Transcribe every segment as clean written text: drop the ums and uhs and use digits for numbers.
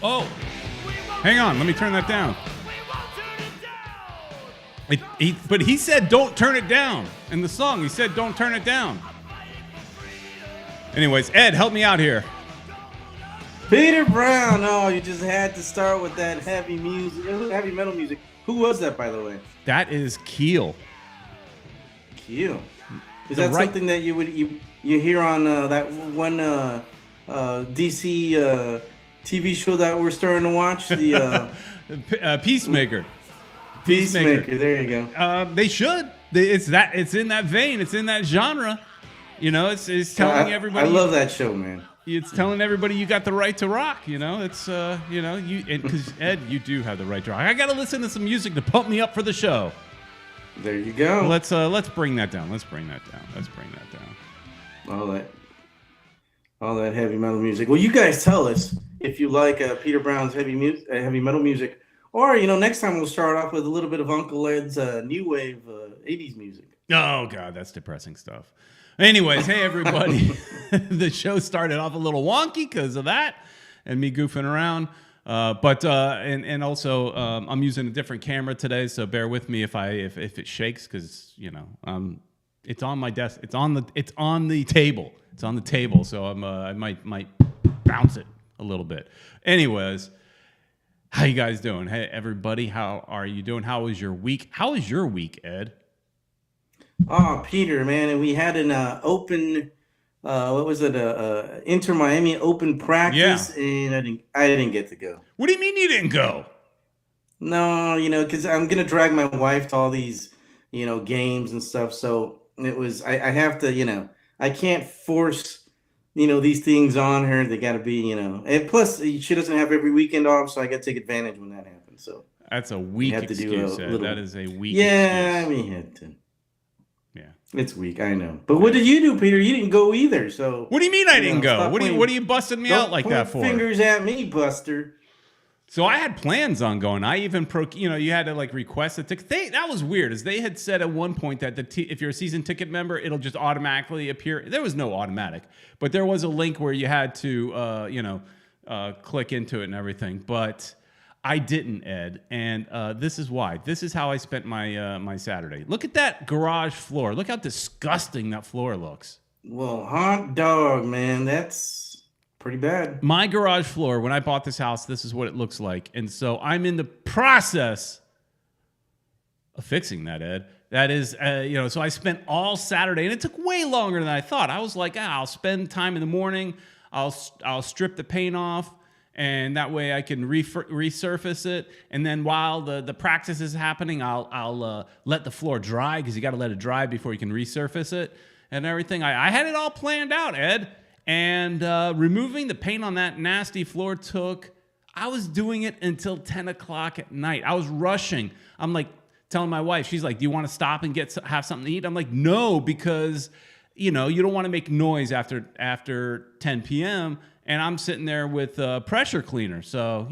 Oh, hang on. Let me turn that down. But he said, don't turn it down. In the song, he said, don't turn it down. Anyways, Ed, help me out here. Peter Brown. Oh, you just had to start with that heavy metal music. Who was that, by the way? That is Keel. Keel. Is that something that you hear on that one DC TV show that we're starting to watch? The Peacemaker. Peacemaker. There you go. They should. It's in that vein. It's in that genre. You know, it's telling everybody. I love that show, man. It's telling everybody you got the right to rock. You know, it's because Ed, you do have the right to rock. I got to listen to some music to pump me up for the show. There you go. Let's bring that down. Let's bring that down. All that heavy metal music. Well, you guys tell us if you like Peter Brown's heavy metal music, or next time we'll start off with a little bit of Uncle Ed's new wave 80s music. Oh God, that's depressing stuff. Anyways, hey everybody, the show started off a little wonky because of that and me goofing around. But also I'm using a different camera today, so bear with me if it shakes because it's on my desk. It's on the table. It's on the table, so I might bounce it a little bit. Anyways, how you guys doing? Hey everybody, how are you doing? How was your week? How was your week, Ed? Oh, Peter, man, and we had an open. What was it? Inter Miami Open practice, and I didn't get to go. What do you mean you didn't go? No, because I'm gonna drag my wife to all these, games and stuff. So it was. I have to, I can't force, these things on her. They got to be, and plus she doesn't have every weekend off, so I got to take advantage when that happens. So that's a weak excuse. That is a weak. Yeah, excuse. I mean, had to. Yeah, it's weak. I know. But what did you do, Peter? You didn't go either. So what do you mean I didn't go? What are you busting me out like that for? Fingers at me, Buster. So I had plans on going. I even you had to request a ticket. That was weird, as they had said at one point that if you're a season ticket member, it'll just automatically appear. There was no automatic, but there was a link where you had to click into it and everything. But I didn't, Ed, and this is why. This is how I spent my Saturday. Look at that garage floor. Look how disgusting that floor looks. Well, hot dog, man, that's pretty bad. My garage floor, when I bought this house, this is what it looks like, and so I'm in the process of fixing that, Ed. That is, so I spent all Saturday, and it took way longer than I thought. I was like, I'll spend time in the morning. I'll strip the paint off. And that way I can resurface it. And then while the practice is happening, I'll let the floor dry, because you got to let it dry before you can resurface it and everything. I had it all planned out, Ed. And removing the paint on that nasty floor I was doing it until 10 o'clock at night. I was rushing. I'm like telling my wife, she's like, do you want to stop and have something to eat? I'm like, no, because you don't want to make noise after 10 p.m., and I'm sitting there with a pressure cleaner, so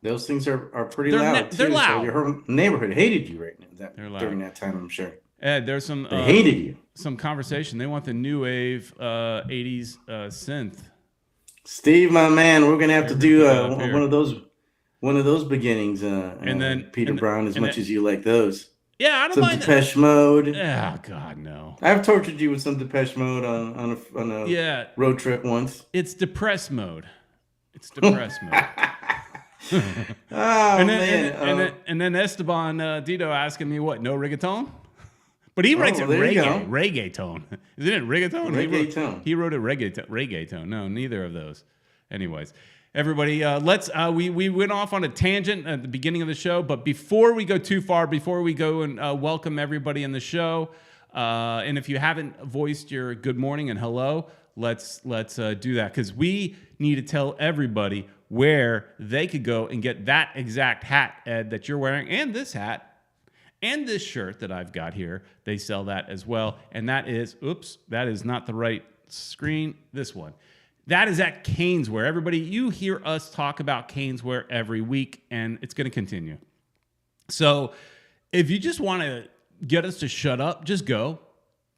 those things are pretty loud. They're loud. So your neighborhood hated you right now during that time, I'm sure. Ed, there's some they hated you. Some conversation. They want the new wave 80s synth. Steve, my man, we're gonna have to do one of those beginnings. And then Peter Brown, as much as you like those. Yeah, I don't some mind. Depeche Mode. Oh God, no. I've tortured you with some Depeche Mode on a road trip once. It's depressed mode. It's depressed mode. And then Esteban Dito asking me what? No reggaeton? But he writes it reggaeton. Isn't it reggaeton? Reggaeton. He wrote it reggaeton. No, neither of those. Anyways. Everybody, we went off on a tangent at the beginning of the show, but before we go too far, before we go and welcome everybody in the show, and if you haven't voiced your good morning and hello, let's do that, because we need to tell everybody where they could go and get that exact hat, Ed, that you're wearing, and this hat, and this shirt that I've got here. They sell that as well, and that is not the right screen, this one. That is at Caneswear. Everybody, you hear us talk about Caneswear every week, and it's going to continue. So if you just want to get us to shut up, just go.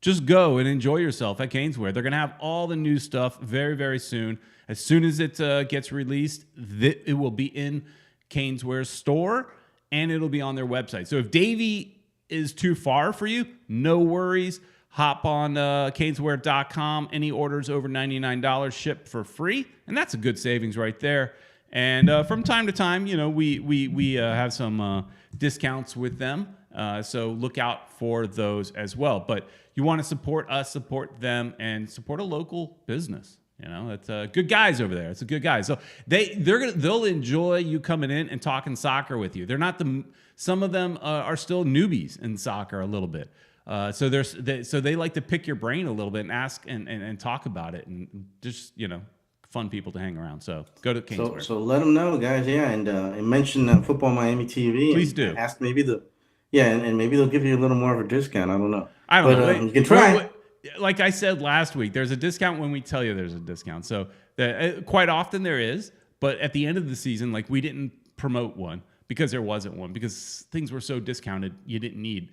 just go and enjoy yourself at Caneswear. They're going to have all the new stuff very, very soon. As soon as it gets released, it will be in Caneswear's store, and it'll be on their website. So if Davie is too far for you, no worries. Hop on caneswear.com. Any orders over $99 ship for free, and that's a good savings right there. And from time to time, we have some discounts with them. So look out for those as well. But you want to support us, support them, and support a local business. It's good guys over there. It's a good guys. So they'll enjoy you coming in and talking soccer with you. They're not some of them are still newbies in soccer a little bit. So they like to pick your brain a little bit and ask and talk about it, and just fun people to hang around. So go to Caneswear. So let them know, guys. Yeah, and mention Football Miami TV. Please do. Ask maybe and maybe they'll give you a little more of a discount. I don't know. I don't know. You can try. Like I said last week, there's a discount when we tell you there's a discount. So quite often there is, but at the end of the season, like, we didn't promote one because there wasn't one, because things were so discounted. You didn't need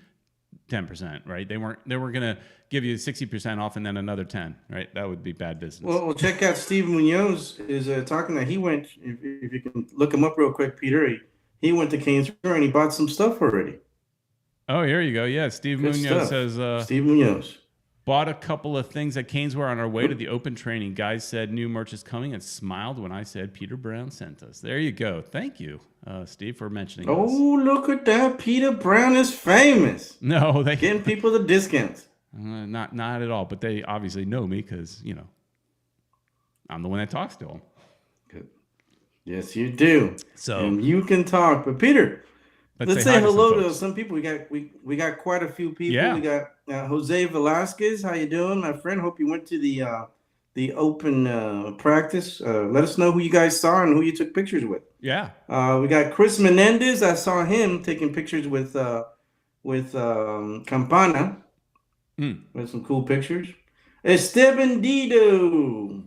10%, right? They weren't going to give you 60% off and then another 10, right? That would be bad business. Well, check out Steve Munoz is talking that he went. If you can look him up real quick, Peter, he went to Caneswear and he bought some stuff already. Oh, here you go. Yeah, Steve Good Munoz stuff. says. Steve Munoz. Bought a couple of things at Caneswear on our way to the open training. Guys said new merch is coming and smiled when I said Peter Brown sent us. There you go. Thank you, Steve, for mentioning Oh, us. look at that. Peter Brown is famous. No, they Getting people the discounts. not at all. But they obviously know me because, I'm the one that talks to them. Good. Yes, you do. So and you can talk. But Peter, let's say hello to some some people. We got quite a few people. Yeah. We got Jose Velasquez. How you doing, my friend? Hope you went to the open practice. Let us know who you guys saw and who you took pictures with. Yeah. We got Chris Menendez. I saw him taking pictures with Campana. With some cool pictures. Esteban Dido.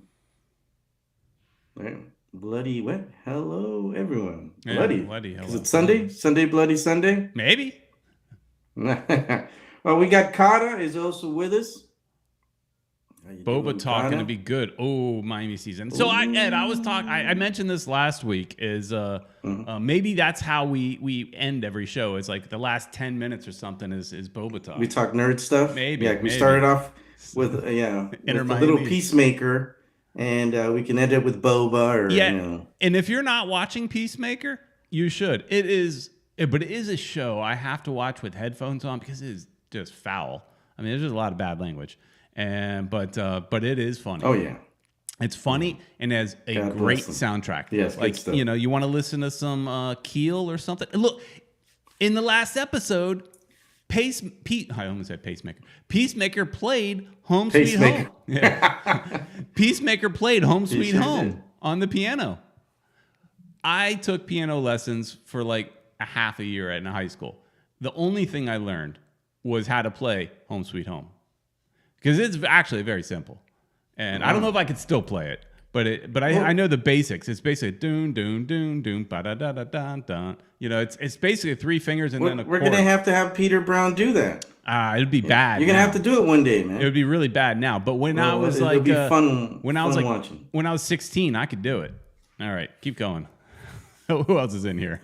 There. Bloody what? Hello, everyone. Yeah, bloody. hello. Is it Sunday? Sunday, Bloody Sunday? Maybe. Well, we got Kata is also with us. Boba talking to be good. Oh, Miami season. So I was talking. I mentioned this last week. Is maybe that's how we end every show. It's like the last 10 minutes or something is Boba talk. We talk nerd stuff. Maybe. Yeah, we started off with with a little Peacemaker, and we can end it with Boba. And if you're not watching Peacemaker, you should. But it is a show I have to watch with headphones on because it is just foul. I mean, there's just a lot of bad language. But it is funny. Oh yeah, it's funny and has a great soundtrack. Yes, like you want to listen to some Keel or something. Look, in the last episode, I almost said Pacemaker. Peacemaker played Home Sweet Home. Yeah. Peacemaker played Home Sweet Home on the piano. I took piano lessons for like a half a year in high school. The only thing I learned was how to play Home Sweet Home. Because it's actually very simple, and I don't know if I could still play it, but I know the basics. It's basically doon doon doon doon ba da da da dun dun. It's basically 3 fingers and then a chord. We're gonna have to have Peter Brown do that. It'd be bad. You're gonna have to do it one day, man. It would be really bad now. But when I was like, be fun. When I was 16, I could do it. All right, keep going. Who else is in here?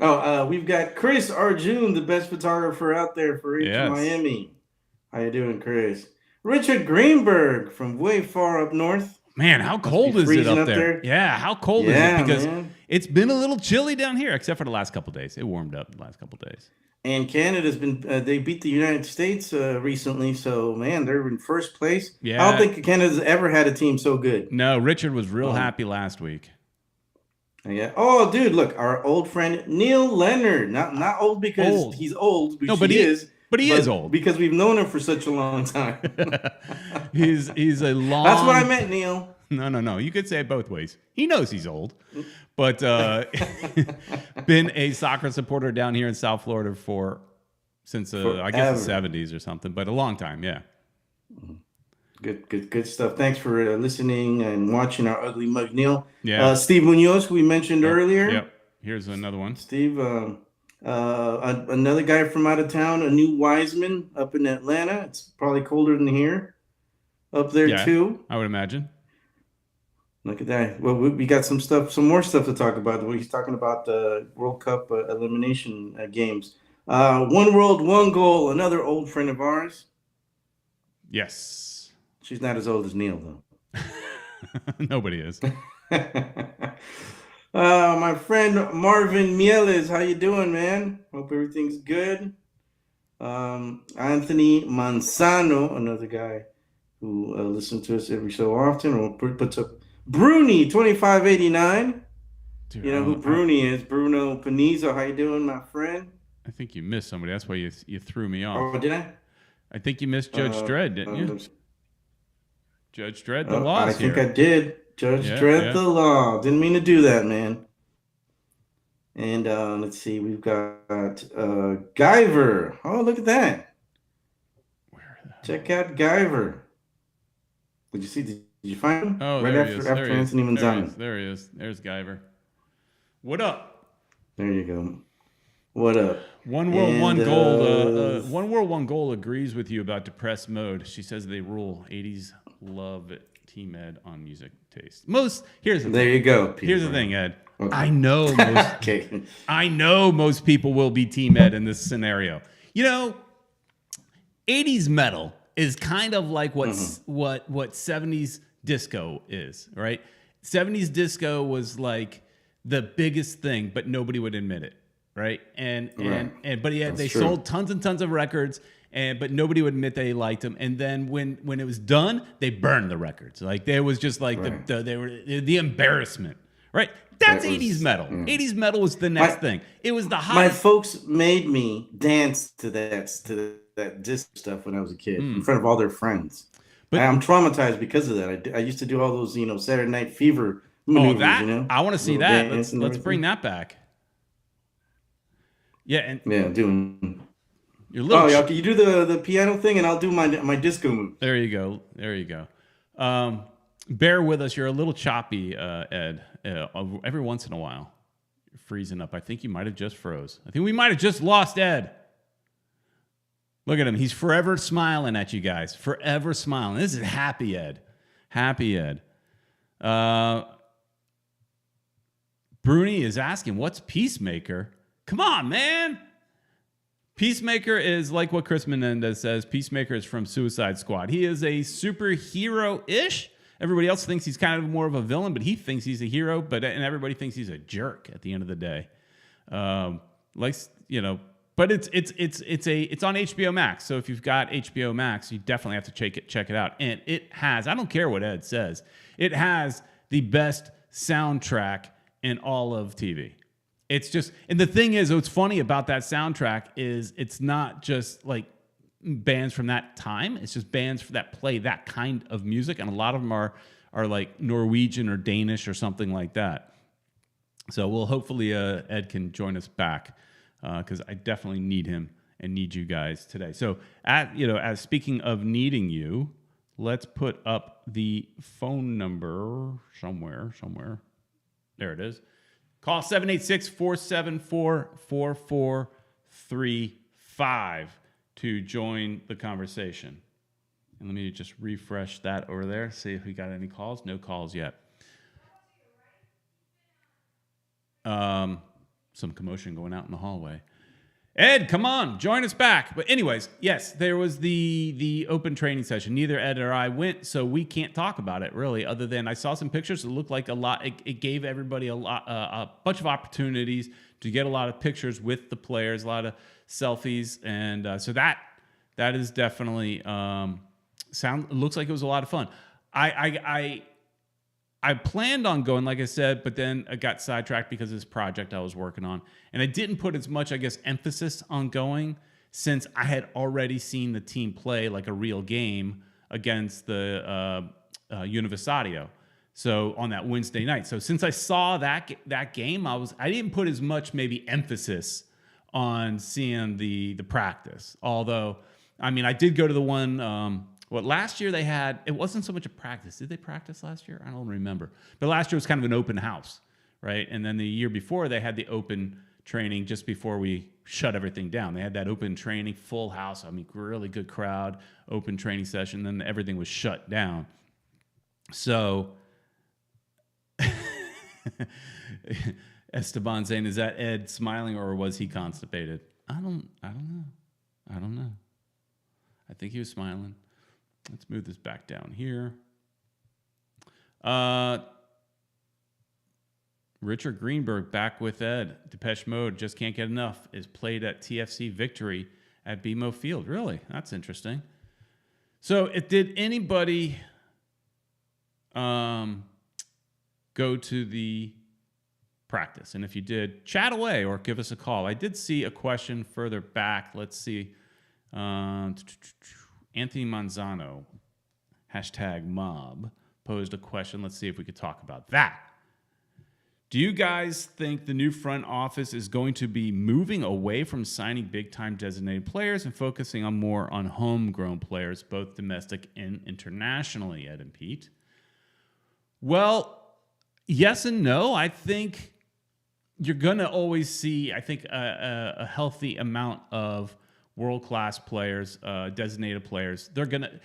We've got Chris Arjun, the best photographer out there for Miami. How you doing, Chris? Richard Greenberg from way far up north. Man, how cold is it up there? Yeah, how cold is it? Because it's been a little chilly down here, except for the last couple of days. It warmed up the last couple of days. And Canada's been, they beat the United States recently. So, man, they're in first place. Yeah. I don't think Canada's ever had a team so good. No, Richard was real happy last week. Yeah. Oh, dude, look, our old friend Neil Leonard. Not old because he's old, which he is. But he is old. Because we've known him for such a long time. he's a long... That's what I meant, Neil. No. You could say it both ways. He knows he's old. But been a soccer supporter down here in South Florida since I guess the 70s or something. But a long time, yeah. Good stuff. Thanks for listening and watching our Ugly Mug, Neil. Yeah. Steve Munoz, who we mentioned earlier. Yep. Here's another one. Steve... Another guy from out of town, a new Wiseman up in Atlanta. It's probably colder than here up there Yeah, too. I would imagine. Look at that. Well, we got some more stuff to talk about. He's talking about the World Cup elimination games. One world, one goal. Another old friend of ours. Yes. She's not as old as Neil, though. Nobody is. My friend Marvin Mieles, how you doing, man? Hope everything's good. Anthony Manzano, another guy who listens to us every so often, or puts up Bruni 2589. Dude, You know who Bruni is? Bruno Panizzo. How you doing, my friend? I think you missed somebody. That's why you threw me off. Oh, did I? I think you missed Judge Dredd, didn't you? Judge Dredd, the law. I think I did. Judge Dredd, the law. Didn't mean to do that, man. And let's see, we've got Guyver. Oh, look at that. Check out Guyver. Did you see? Did you find him? Oh, right after Anthony Manzano. There he is. There's Guyver. What up? There you go. What up? One World, One Goal. One World, One Goal agrees with you about depressed mode. She says they rule. 80s love Team Ed on music taste. Here's the thing. There you go. Peter. Here's the thing, Ed. Okay. I know most people will be Team Ed in this scenario. You know, 80s metal is kind of like what 70s disco is, right? 70s disco was like the biggest thing, but nobody would admit it, right? But they sold tons and tons of records, but nobody would admit they liked them. And then when it was done, they burned the records. Like there was just like the embarrassment, right? That's 80s metal. 80s metal was the next thing. It was the hottest. My folks made me dance to that disc stuff when I was a kid in front of all their friends. But I'm traumatized because of that. I used to do all those, Saturday Night Fever maneuvers, I want to see that. Let's bring that back. Yeah, doing. You do the piano thing, and I'll do my disco move. There you go. Bear with us. You're a little choppy, Ed. Every once in a while, you're freezing up. I think you might have just froze. I think we might have just lost Ed. Look at him. He's forever smiling at you guys. Forever smiling. This is happy Ed. Happy Ed. Bruni is asking, what's Peacemaker? Come on, man. Peacemaker is like what Chris Menendez says. Peacemaker is from Suicide Squad. He is a superhero-ish. Everybody else thinks he's kind of more of a villain, but he thinks he's a hero. And everybody thinks he's a jerk at the end of the day. But it's on HBO Max. So if you've got HBO Max, you definitely have to check it out. And it has, I don't care what Ed says, it has the best soundtrack in all of TV. It's just, and the thing is, what's funny about that soundtrack is it's not just like bands from that time. It's just bands that play that kind of music, and a lot of them are like Norwegian or Danish or something like that. So we'll hopefully Ed can join us back because I definitely need him and need you guys today. So as speaking of needing you, let's put up the phone number somewhere. There it is. Call 786-474-4435 to join the conversation. And let me just refresh that over there, see if we got any calls. No calls yet. Some commotion going out in the hallway. Ed, come on, join us back. But anyways, yes, there was the open training session. Neither Ed or I went, so we can't talk about it really, other than I saw some pictures. It looked like a lot. It gave everybody a bunch of opportunities to get a lot of pictures with the players, a lot of selfies, and so that is definitely it looks like it was a lot of fun. I planned on going, like I said, but then I got sidetracked because of this project I was working on. And I didn't put as much, emphasis on going since I had already seen the team play like a real game against the Universario. So on that Wednesday night. So since I saw that game, I didn't put as much maybe emphasis on seeing the practice. Although, I did go to the one... last year they had, it wasn't so much a practice. Did they practice last year? I don't remember. But last year was kind of an open house, right? And then the year before they had the open training just before we shut everything down. They had that open training, full house. I mean, really good crowd, open training session. Then everything was shut down. So Esteban saying, is that Ed smiling or was he constipated? I don't know. I think he was smiling. Let's move this back down here. Richard Greenberg back with Ed. Depeche Mode, Just Can't Get Enough, is played at TFC Victory at BMO Field. Really? That's interesting. So did anybody go to the practice? And if you did, chat away or give us a call. I did see a question further back. Let's see. Anthony Manzano, #mob, posed a question. Let's see if we could talk about that. Do you guys think the new front office is going to be moving away from signing big-time designated players and focusing more on homegrown players, both domestic and internationally, Ed and Pete? Well, yes and no. I think you're going to always see, a healthy amount of world-class players, designated players. They're going to...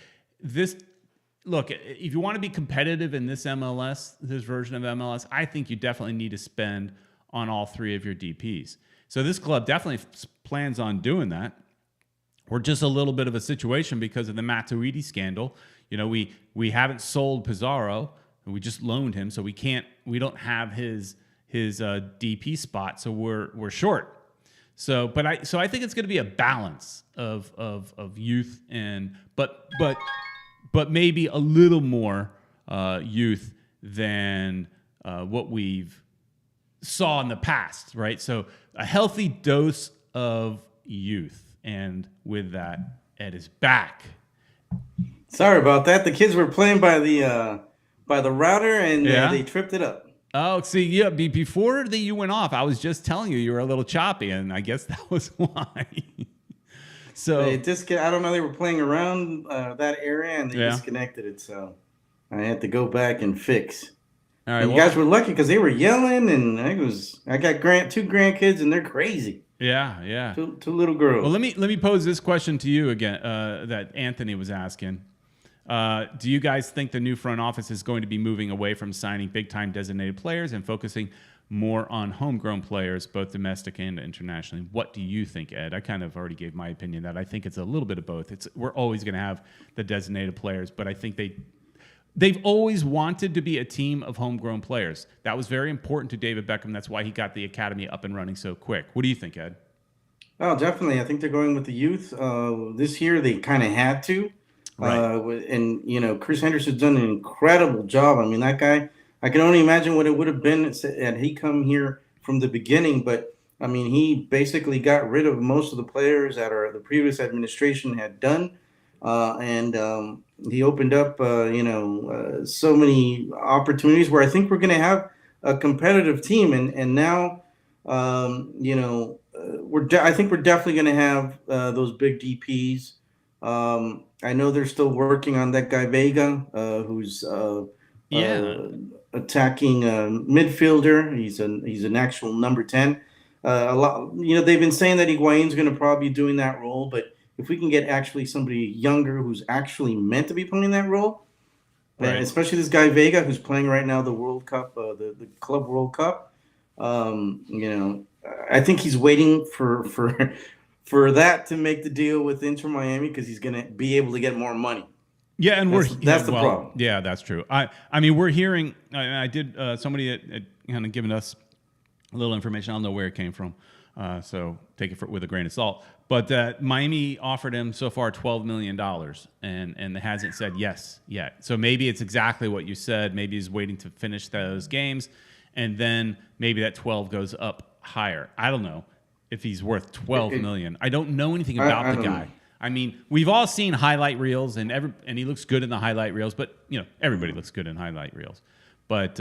Look, if you want to be competitive in this MLS, this version of MLS, I think you definitely need to spend on all three of your DPs. So this club definitely plans on doing that. We're just a little bit of a situation because of the Matuidi scandal. You know, we haven't sold Pizarro, and we just loaned him, so we don't have his DP spot, so we're short. So I think it's going to be a balance of youth and but maybe a little more youth than what we've saw in the past, right? So a healthy dose of youth. And with that, Ed is back. Sorry about that. The kids were playing by the router, and they tripped it up. Oh, see, yeah. Before you went off, I was just telling you were a little choppy, and I guess that was why. So I don't know. They were playing around that area, and they disconnected it. So I had to go back and fix. All right, you guys were lucky because they were yelling, and I got two grandkids, and they're crazy. Yeah. Two little girls. Well, let me pose this question to you again that Anthony was asking. Do you guys think the new front office is going to be moving away from signing big-time designated players and focusing more on homegrown players, both domestic and internationally? What do you think, Ed? I kind of already gave my opinion that I think it's a little bit of both. We're always going to have the designated players, but I think they've always wanted to be a team of homegrown players. That was very important to David Beckham. That's why he got the academy up and running so quick. What do you think, Ed? Oh, definitely. I think they're going with the youth. This year, they kind of had to. Right. And, Chris Henderson's done an incredible job. I mean, that guy, I can only imagine what it would have been had he come here from the beginning. But, I mean, he basically got rid of most of the players that the previous administration had done. And he opened up, so many opportunities where I think we're going to have a competitive team. And now, I think we're definitely going to have those big DPs. I know they're still working on that guy Vega, who's attacking midfielder. He's an actual number 10. They've been saying that Higuain's going to probably be doing that role, but if we can get actually somebody younger who's actually meant to be playing that role, right. Especially this guy Vega who's playing right now the World Cup, the Club World Cup. I think he's waiting for that to make the deal with Inter Miami because he's going to be able to get more money. Yeah, and that's the problem. Yeah, that's true. I mean, we're hearing. I did somebody had kind of given us a little information. I don't know where it came from, so take it with a grain of salt. But Miami offered him so far $12 million, and hasn't said yes yet. So maybe it's exactly what you said. Maybe he's waiting to finish those games, and then maybe that 12 goes up higher. I don't know if he's worth $12 million. I don't know anything about the guy. I mean, we've all seen highlight reels, and he looks good in the highlight reels. But everybody looks good in highlight reels. But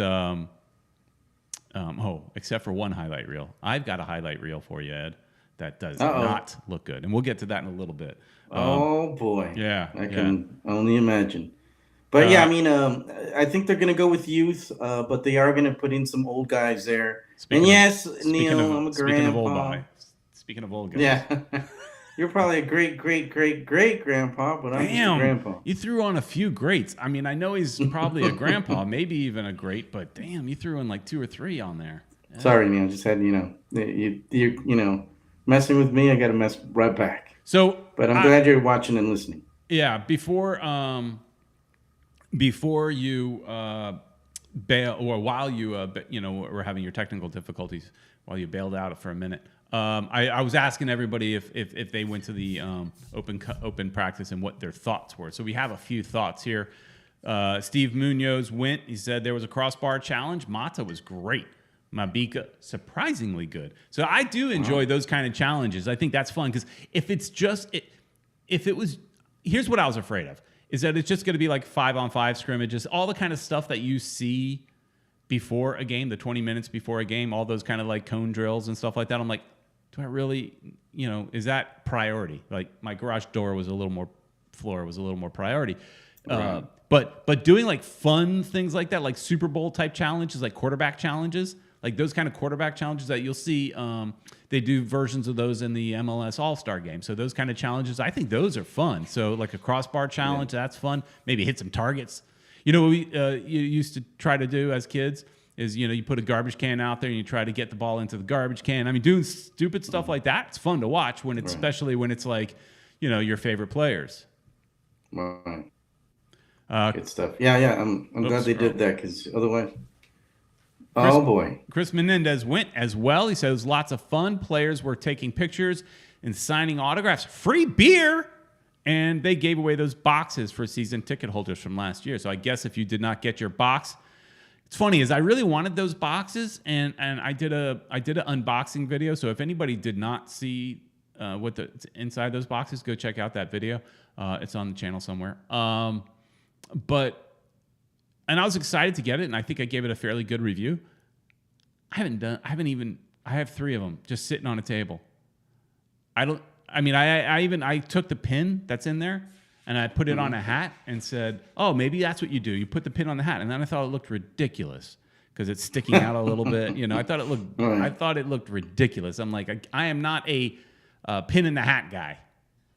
except for one highlight reel. I've got a highlight reel for you, Ed, that does not look good, and we'll get to that in a little bit. Oh boy! Yeah, I can only imagine. But yeah, I mean, I think they're going to go with youth, but they are going to put in some old guys there. And yes, Neil, I'm a Speaking of old grandpa. guy, speaking of old guys. Yeah. You're probably a great grandpa, but I'm just a Damn, grandpa. you threw on a few greats. I mean, I know he's probably a grandpa, maybe even a great, but damn, you threw in like 2 or 3 on there. Yeah. Sorry, Neil. Just had you messing with me. I got to mess right back. So, but I'm glad you're watching and listening. Yeah, before you bail, or while you were having your technical difficulties, while you bailed out for a minute, I was asking everybody if they went to the open practice and what their thoughts were. So we have a few thoughts here. Steve Munoz went. He said there was a crossbar challenge. Mata was great. Mabika, surprisingly good. So I do enjoy those kind of challenges. I think that's fun because if it was, here's what I was afraid of, is that it's just going to be like 5-on-5 scrimmages, all the kind of stuff that you see before a game, the 20 minutes before a game, all those kind of like cone drills and stuff like that. I'm like, do I really, is that priority? Like my garage door was a little more, floor was a little more priority. Right. But doing like fun things like that, like Super Bowl type challenges, like quarterback challenges, like those kind of quarterback challenges that you'll see, they do versions of those in the MLS All-Star game. So those kind of challenges, I think those are fun. So like a crossbar challenge, that's fun. Maybe hit some targets. What we you used to try to do as kids is, you put a garbage can out there and you try to get the ball into the garbage can. I mean, doing stupid stuff like that, it's fun to watch when it's, especially when it's like, your favorite players. Right. Good stuff. Yeah. I'm glad they did that because otherwise... boy. Chris Menendez went as well. He said it was lots of fun. Players were taking pictures and signing autographs. Free beer. And they gave away those boxes for season ticket holders from last year. So I guess if you did not get your box, it's funny is I really wanted those boxes, and I did an unboxing video. So if anybody did not see what's inside those boxes, go check out that video. It's on the channel somewhere. And I was excited to get it, and I think I gave it a fairly good review. I have 3 of them just sitting on a table. I took the pin that's in there and I put it on a hat and said, oh, maybe that's what you do. You put the pin on the hat. And then I thought it looked ridiculous because it's sticking out a little bit. I thought it looked ridiculous. I'm like, I am not a pin in the hat guy.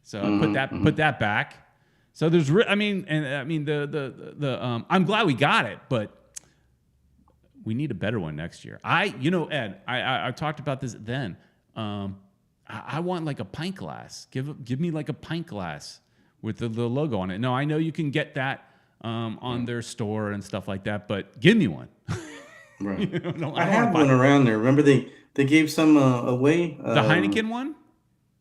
So I put that back. So there's, I'm glad we got it, but we need a better one next year. Ed, I talked about this then. I want like a pint glass. Give me like a pint glass with the logo on it. No, I know you can get that on their store and stuff like that, but give me one. Right. I have one around there. Remember they gave some away. The Heineken one.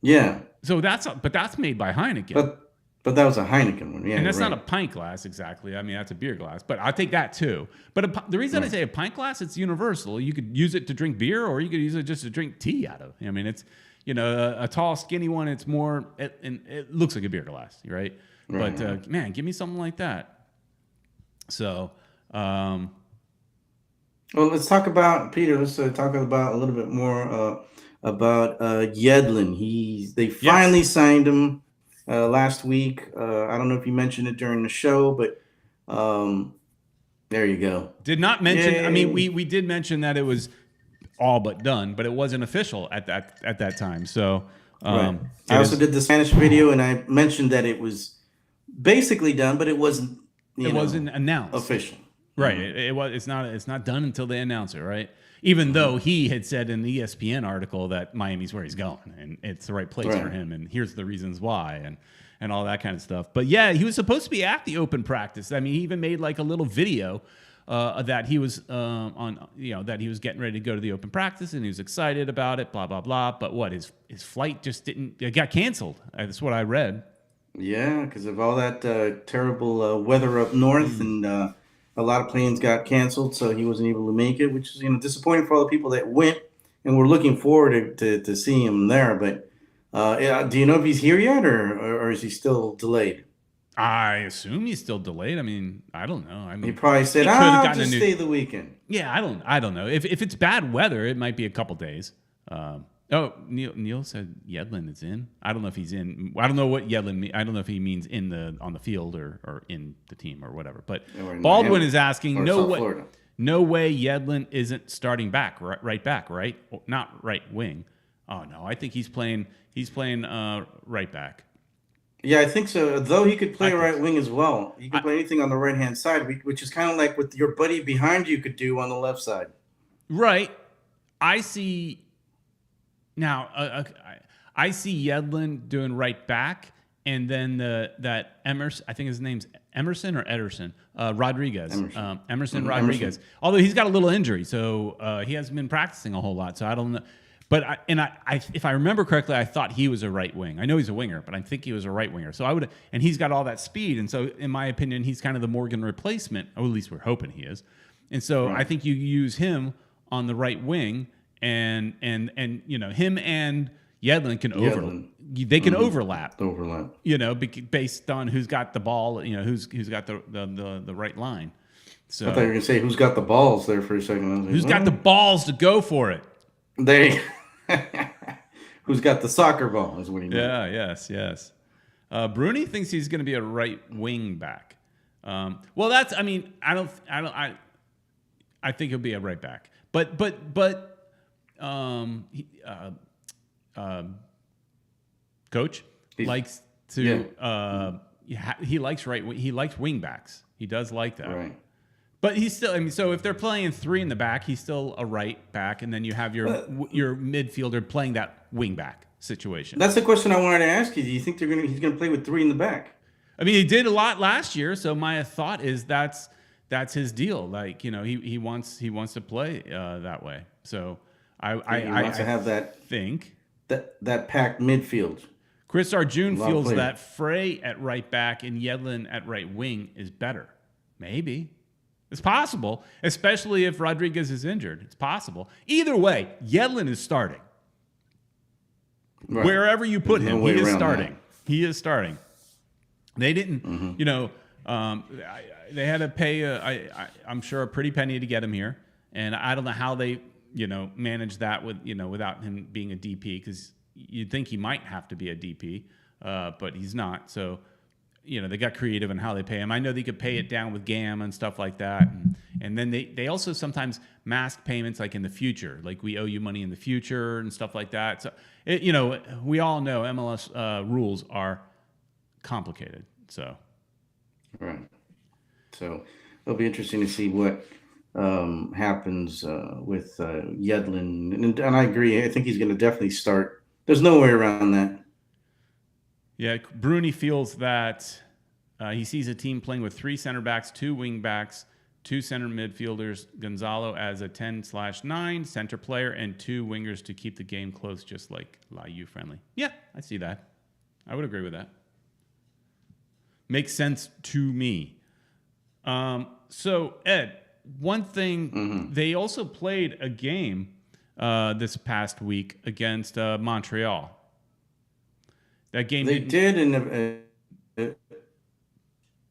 Yeah. So that's made by Heineken. But that was a Heineken one, yeah. And that's not a pint glass exactly. I mean, that's a beer glass. But I'll take that too. But the reason I say a pint glass, it's universal. You could use it to drink beer, or you could use it just to drink tea out of. I mean, it's a tall, skinny one. It's more, it looks like a beer glass, right? But man, give me something like that. So, well, let's talk about Peter. Let's talk about a little bit more about Yedlin. They finally signed him. Last week. I don't know if you mentioned it during the show, but there you go. Did not mention. Yay. I mean, we did mention that it was all but done, but it wasn't official at that time. So I also did the Spanish video, and I mentioned that it was basically done, but it wasn't. It wasn't announced official. Right. It's not done until they announce it. Right. Even though he had said in the ESPN article that Miami's where he's going and it's the right place for him, and here's the reasons why, and all that kind of stuff. But yeah, he was supposed to be at the open practice. I mean, he even made like a little video that he was that he was getting ready to go to the open practice and he was excited about it, blah blah blah. But what his flight just got canceled. That's what I read. Yeah, because of all that terrible weather up north and. A lot of planes got canceled, so he wasn't able to make it, which is disappointing for all the people that went, and we're looking forward to seeing him there. But do you know if he's here yet, or is he still delayed? I assume he's still delayed. I mean, I don't know. I mean, he probably said, "I'll just stay the weekend." Yeah, I don't know. If it's bad weather, it might be a couple days. Oh, Neil said Yedlin is in. I don't know if he's in. I don't know what Yedlin means. I don't know if he means on the field or in the team or whatever. But Baldwin is asking, no way Yedlin isn't starting back, right back, right? Not right wing. Oh no, I think he's playing right back. Yeah, I think so. Though he could play right wing as well. He could play anything on the right hand side, which is kind of like what your buddy behind you could do on the left side. Right. I see. Now, I see Yedlin doing right back, and then that Emerson, I think his name's Emerson or Ederson, Rodriguez. Emerson Rodriguez. Although he's got a little injury, so he hasn't been practicing a whole lot, so I don't know. But if I remember correctly, I thought he was a right wing. I know he's a winger, but I think he was a right winger. So and he's got all that speed, and so in my opinion, he's kind of the Morgan replacement, or at least we're hoping he is. And so I think you use him on the right wing. And him and Yedlin can overlap. Based on who's got the ball, who's got the right line. So I thought you were gonna say who's got the balls there for a second. Who's got the balls to go for it? Who's got the soccer ball is what he meant. Yes. Bruni thinks he's going to be a right wing back. I think he'll be a right back. But coach likes to he likes he likes wing backs. He does like that. Right. But he's still so if they're playing three in the back, he's still a right back, and then you have your midfielder playing that wing back situation. That's the question I wanted to ask you. Do you think he's gonna play with three in the back? I mean, he did a lot last year, so my thought is that's his deal. Like, he wants to play that way. So I have that packed midfield. Chris Arjun feels that Frey at right back and Yedlin at right wing is better. Maybe. It's possible, especially if Rodriguez is injured. It's possible. Either way, Yedlin is starting. Right. Wherever you put him, he is starting. That. He is starting. They didn't, they had to pay, I'm sure, a pretty penny to get him here. And I don't know how they, manage that without him being a DP, because you'd think he might have to be a DP, but he's not. So, they got creative in how they pay him. I know they could pay it down with GAM and stuff like that. And then they also sometimes mask payments like in the future, like we owe you money in the future and stuff like that. So, we all know MLS rules are complicated. So, right. So it'll be interesting to see what happens with Yedlin. And I agree. I think he's going to definitely start. There's no way around that. Yeah, Bruni feels that he sees a team playing with 3 center backs, 2 wing backs, 2 center midfielders, Gonzalo as a 10/9 center player, and 2 wingers to keep the game close, just like LaU friendly. Yeah, I see that. I would agree with that. Makes sense to me. So, Ed, one thing, they also played a game this past week against Montreal. That game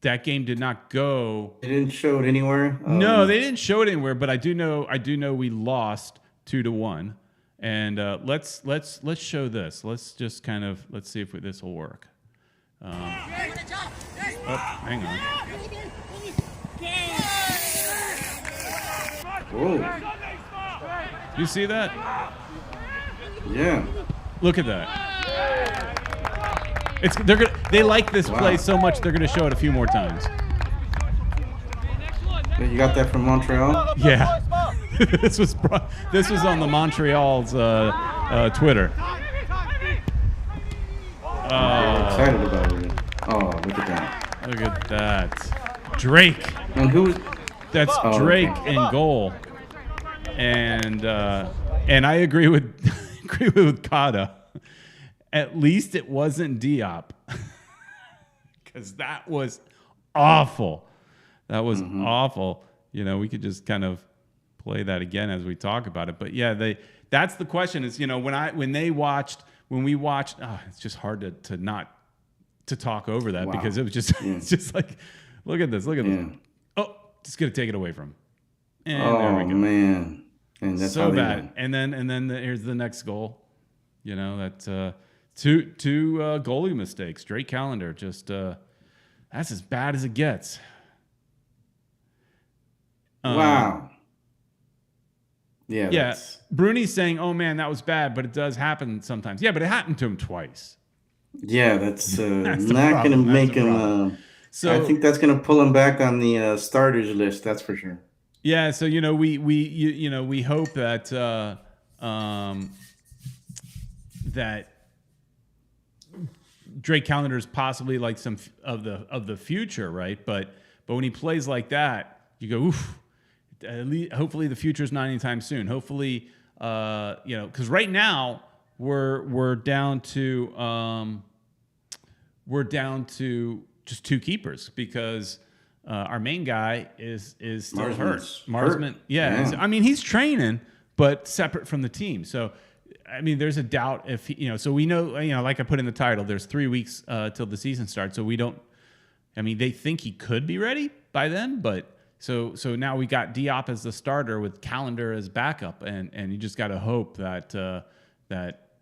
that game did not go. They didn't show it anywhere. No, they didn't show it anywhere. But I do know we lost 2-1. And let's show this. Let's just let's see if this will work. Hang on. Whoa. You see that? Yeah. Look at that. They like this play so much they're gonna show it a few more times. You got that from Montreal? Yeah. this was on the Montreal's Twitter. I'm excited about it. Oh, look at that. Look at that. Drake. And who's? That's Drake in goal. And I agree with Kata. At least it wasn't Diop, because that was awful. That was awful. We could just kind of play that again as we talk about it. But yeah, that's the question. Is when we watched. It's just hard to not to talk over that because it was just it's just like, look at this. Oh, just gonna take it away from him. And there we go. Man, and that's so bad. And then here's the next goal. You know, that two goalie mistakes. Drake Callender just that's as bad as it gets. Wow. Yeah. Yeah. Bruni's saying, "Oh man, that was bad," but it does happen sometimes. Yeah, but it happened to him twice. Yeah, that's, That's the not going to problem. That's make the problem. him. I So think that's going to pull him back on the starters list. That's for sure. yeah, so you know we hope that that Drake Callender is possibly like some of the future, right? But when he plays like that, you go, oof. At least, hopefully the future is not anytime soon. Hopefully, because right now we're down to just two keepers because our main guy is still hurt. Marsman, yeah. Yeah. I mean, he's training, but separate from the team. So, I mean, there's a doubt if so we know, like I put in the title, there's 3 weeks till the season starts. So we don't. I mean, they think he could be ready by then, but. So now we got Diop as the starter with Callender as backup, and you just got to hope that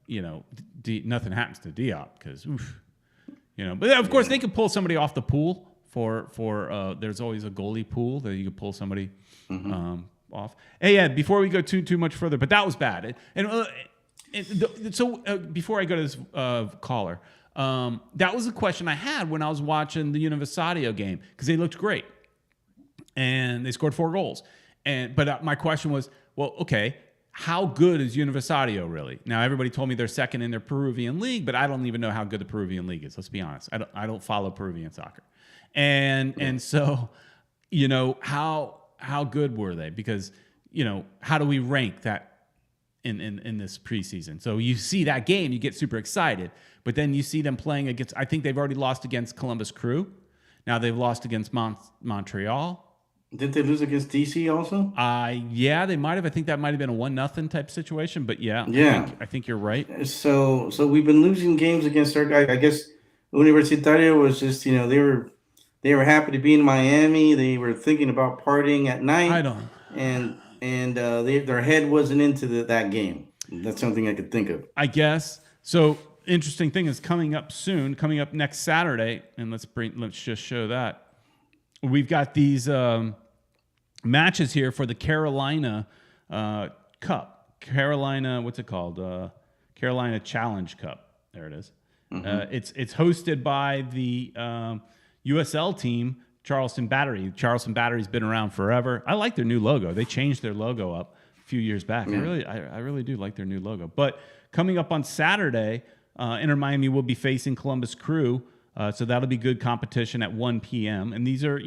nothing happens to Diop because But of course they could pull somebody off the pool for there's always a goalie pool that you could pull somebody off. Hey, yeah, before we go too much further, but that was bad. Before I go to this caller, that was a question I had when I was watching the Univisadio game because they looked great. And they scored 4 goals. But my question was, well, okay, how good is Univisadio really? Now, everybody told me they're second in their Peruvian league, but I don't even know how good the Peruvian league is. Let's be honest. I don't follow Peruvian soccer. And so, how good were they? Because, how do we rank that in this preseason? So you see that game, you get super excited. But then you see them playing against, I think they've already lost against Columbus Crew. Now they've lost against Montreal. Didn't they lose against DC also? Yeah, they might have. I think that might have been a 1-0 type situation. But yeah. I think you're right. So we've been losing games against our guy. I guess Universitario was just they were happy to be in Miami. They were thinking about partying at night. I don't. And their head wasn't into that game. That's something I could think of. I guess so. Interesting thing is coming up next Saturday, and let's just show that. We've got these matches here for the Carolina Cup. Carolina, what's it called? Carolina Challenge Cup. There it is. Mm-hmm. It's hosted by the USL team, Charleston Battery. Charleston Battery's been around forever. I like their new logo. They changed their logo up a few years back. Yeah. I really do like their new logo. But coming up on Saturday, Inter Miami will be facing Columbus Crew. So that'll be good competition at 1 p.m. And these are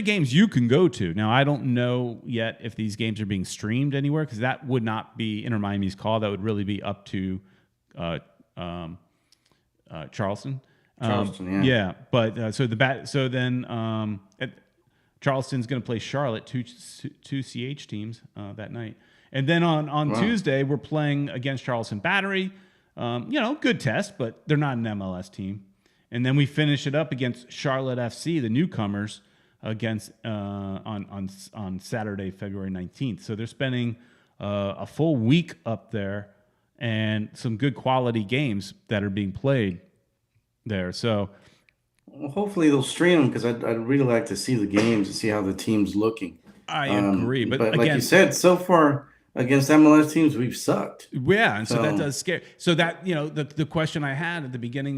games you can go to. Now, I don't know yet if these games are being streamed anywhere because that would not be Inter Miami's call. That would really be up to Charleston. Charleston, yeah. But Charleston's going to play Charlotte, two CH teams that night. And then on Tuesday, we're playing against Charleston Battery. Good test, but they're not an MLS team. And then we finish it up against Charlotte FC, the newcomers, against on Saturday, February 19th. So they're spending a full week up there and some good quality games that are being played there. So well, hopefully they'll stream them because I'd really like to see the games and see how the team's looking. I agree. But like again, you said, so far against MLS teams, we've sucked. Yeah, and so that does scare. So that, the question I had at the beginning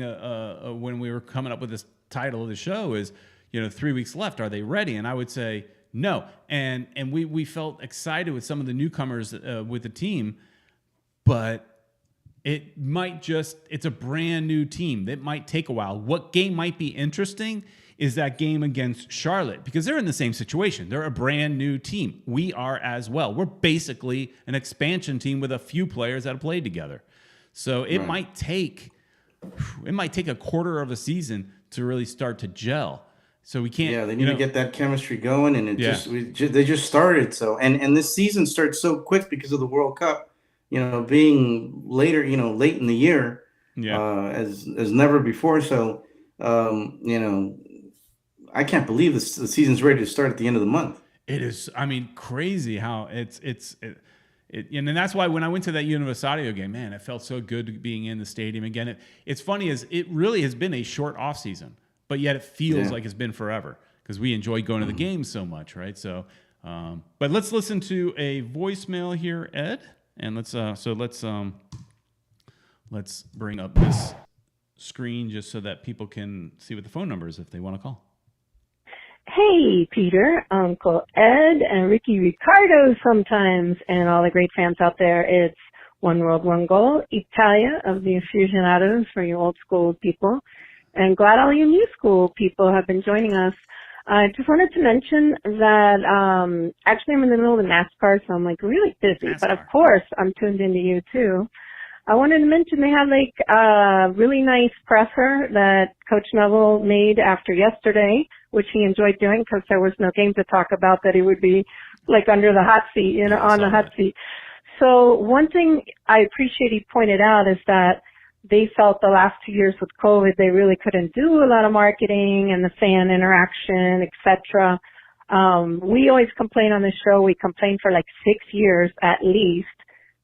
when we were coming up with this title of the show is, 3 weeks left. Are they ready? And I would say no. And we felt excited with some of the newcomers with the team, but it's a brand new team. It might take a while. What game might be interesting is that game against Charlotte because they're in the same situation. They're a brand new team. We are as well. We're basically an expansion team with a few players that have played together. So it might take a quarter of a season to really start to gel. So we can't. Yeah, they need to get that chemistry going, and they just started. So and this season starts so quick because of the World Cup. Being later, late in the year, as never before. So I can't believe the season's ready to start at the end of the month. It is. I mean, crazy how And that's why when I went to that Universitario game, man, it felt so good being in the stadium again. It's funny as it really has been a short off season, but yet it feels like it's been forever because we enjoy going to the games so much, right? So, but let's listen to a voicemail here, Ed, and let's bring up this screen just so that people can see what the phone number is if they want to call. Hey, Peter, Uncle Ed, and Ricky Ricardo sometimes, and all the great fans out there. It's One World, One Goal, Italia of the Aficionados for you old school people. And glad all you new school people have been joining us. I just wanted to mention that actually I'm in the middle of the NASCAR, so I'm like really busy. But of course, I'm tuned into you too. I wanted to mention they had like a really nice presser that Coach Neville made after yesterday, which he enjoyed doing because there was no game to talk about, that he would be like under the hot seat, you know, on the hot seat. So one thing I appreciate he pointed out is that they felt the last 2 years with COVID, they really couldn't do a lot of marketing and the fan interaction, etc. We always complain on the show. We complained for like 6 years at least.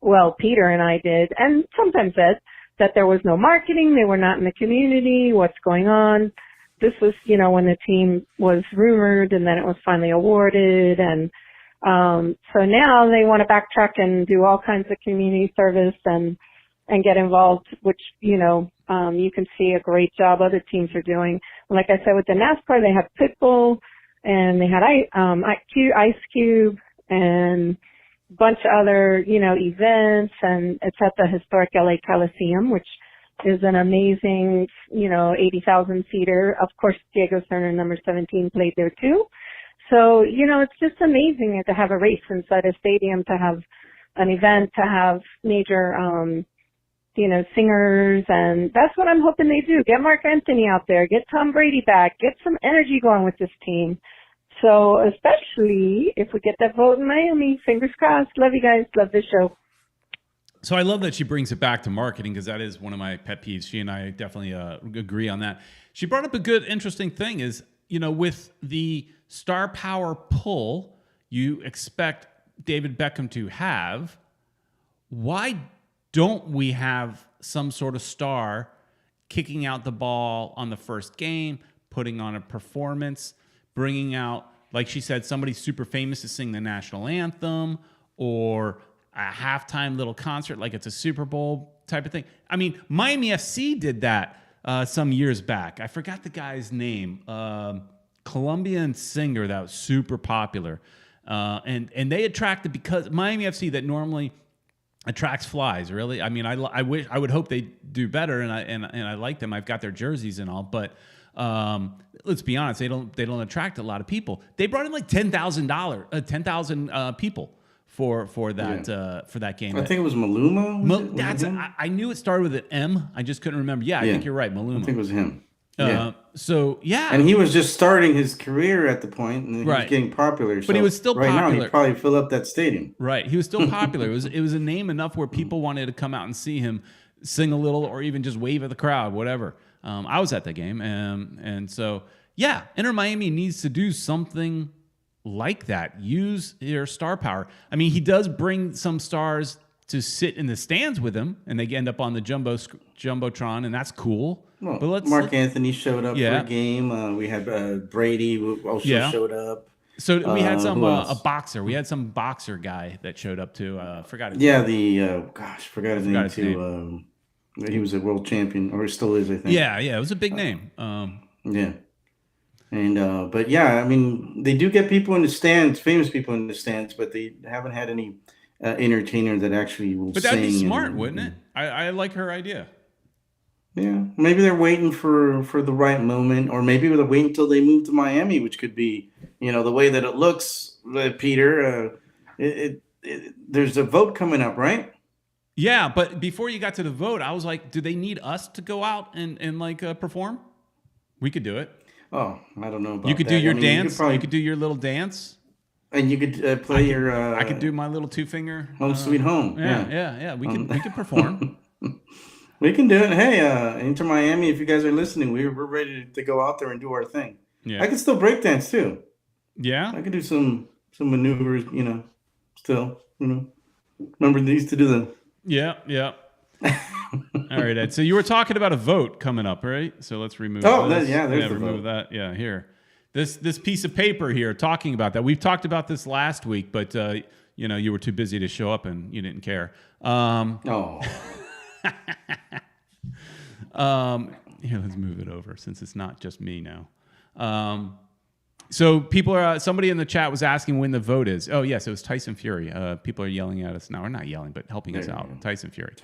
Well, Peter and I did, and sometimes Ed, that there was no marketing. They were not in the community. What's going on? This was, you know, when the team was rumored and then it was finally awarded. And so now they want to backtrack and do all kinds of community service and get involved, which, you know, you can see a great job other teams are doing. Like I said, with the NASCAR, they had Futbol and they had Ice Cube and bunch of other, you know, events, and it's at the historic LA Coliseum, which is an amazing, you know, 80,000 seater. Of course, Diego Cerner, number 17, played there too. So, you know, it's just amazing to have a race inside a stadium, to have an event, to have major, you know, singers, and that's what I'm hoping they do. Get Mark Anthony out there, get Tom Brady back, get some energy going with this team. So especially if we get that vote in Miami, fingers crossed. Love you guys. Love this show. So I love that she brings it back to marketing because that is one of my pet peeves. She and I definitely agree on that. She brought up a good, interesting thing is, you know, with the star power pull you expect David Beckham to have, why don't we have some sort of star kicking out the ball on the first game, putting on a performance, bringing out, like she said, somebody super famous to sing the national anthem or a halftime little concert like it's a Super Bowl type of thing. I mean, Miami FC did that some years back. I forgot the guy's name. Colombian singer that was super popular. And they attracted, because Miami FC that normally attracts flies, really. I mean, I would hope they do better, and I like them. I've got their jerseys and all, but let's be honest, they don't attract a lot of people. They brought in like 10,000 people for that game. I think it was Maluma. I knew it started with an M. I just couldn't remember. Yeah, I think you're right, Maluma. I think it was him. So yeah, and he was just starting his career at the point, and he was getting popular. But he was still popular. Now, he'd probably fill up that stadium. Right, he was still popular. It was a name enough where people wanted to come out and see him sing a little, or even just wave at the crowd, whatever. I was at the game, and so yeah, Inter Miami needs to do something like that. Use your star power. I mean, he does bring some stars to sit in the stands with him, and they end up on the jumbotron, and that's cool. Well, but Mark Anthony showed up for a game. We had Brady who also showed up. So we had a boxer. We had some boxer guy that showed up too. Forgot his name. Forgot his name too. He was a world champion, or still is, I think. Yeah, it was a big name. Yeah. And but yeah, I mean, they do get people in the stands, famous people in the stands, but they haven't had any entertainer that actually will sing. But that'd be smart, wouldn't it? I like her idea. Yeah, maybe they're waiting for the right moment, or maybe they're waiting until they move to Miami, which could be, you know, the way that it looks, Peter. There's a vote coming up, right? Yeah, but before you got to the vote, I was like, do they need us to go out and like perform? We could do it. Oh, I don't know about that. You could do your dance. You could do your little dance. And you could play your... I could do my little two-finger... Home Sweet Home. Yeah. We could perform. We can do it. Hey, Inter Miami, if you guys are listening, we're ready to go out there and do our thing. Yeah. I can still breakdance, too. Yeah? I could do some maneuvers, you know, still, you know. Remember they used to do the. Yeah. All right, Ed. So you were talking about a vote coming up, right? So let's remove Oh, this. there's the remove vote. that. Yeah, here. This piece of paper here talking about that. We've talked about this last week, but you were too busy to show up and you didn't care. Oh. Here, let's move it over since it's not just me now. So people are. Somebody in the chat was asking when the vote is. Oh yes, it was Tyson Fury. People are yelling at us now. We're not yelling, but helping us out. Tyson Fury.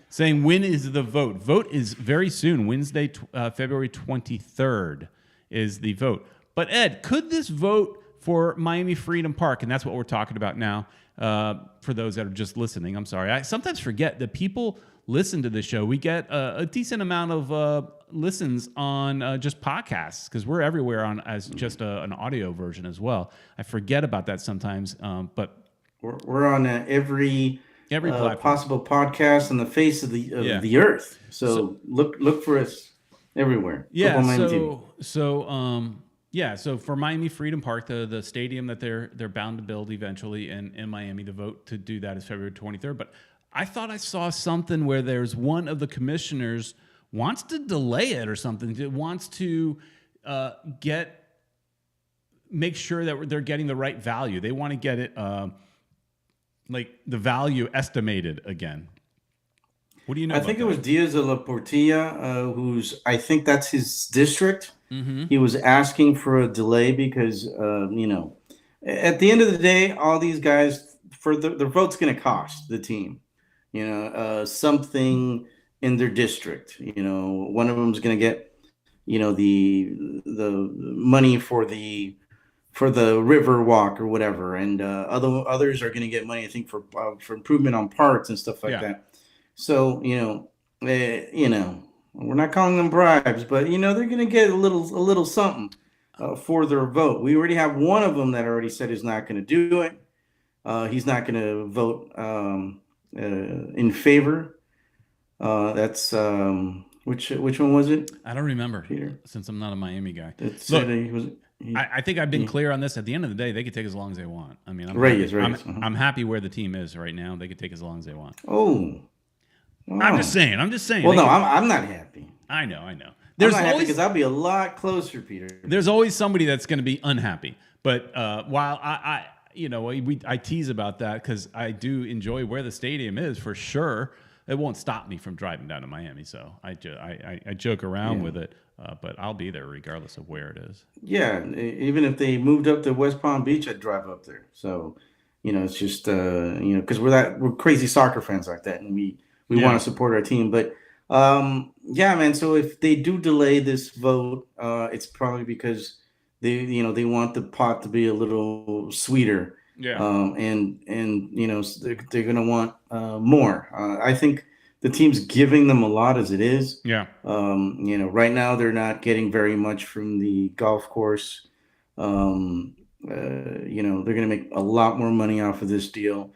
Saying when is the vote? Vote is very soon. Wednesday, February 23rd is the vote. But Ed, could this vote for Miami Freedom Park, and that's what we're talking about now, for those that are just listening, I'm sorry. I sometimes forget that people listen to the show. We get a decent amount of listens on just podcasts because we're everywhere on as just an audio version as well. I forget about that sometimes, but we're on every possible podcast on the face of the earth. So look for us everywhere. Yeah. So for Miami Freedom Park, the stadium that they're bound to build eventually in Miami, the vote to do that is February 23rd. But I thought I saw something where there's one of the commissioners wants to delay it or something. It wants to make sure that they're getting the right value. They want to get it like the value estimated again. What do you know? I think it was Diaz de la Portilla, I think that's his district. Mm-hmm. He was asking for a delay because, at the end of the day, all these guys, their vote's going to cost the team, something in their district. One of them is going to get, the money for the river walk or whatever, and others are going to get money, I think, for improvement on parks and stuff like that. So we're not calling them bribes, but they're going to get a little something for their vote. We already have one of them that already said he's not going to do it. He's not going to vote in favor. That's which one was it? I don't remember, Peter, since I'm not a Miami guy. Look, I think I've been clear on this. At the end of the day, they could take as long as they want. I mean, I'm happy where the team is right now. They could take as long as they want. Oh. I'm just saying. Well, no, I'm not happy. I know. There's I'm not happy because I'll be a lot closer, Peter. There's always somebody that's going to be unhappy. But while I tease about that because I do enjoy where the stadium is for sure. It won't stop me from driving down to Miami. So I joke around with it, but I'll be there regardless of where it is. Yeah, even if they moved up to West Palm Beach, I'd drive up there. So, it's just because we're crazy soccer fans like that, and we want to support our team. But man. So if they do delay this vote, it's probably because they want the pot to be a little sweeter. Yeah. And they're going to want more. I think the team's giving them a lot as it is. Yeah. Right now they're not getting very much from the golf course. They're going to make a lot more money off of this deal.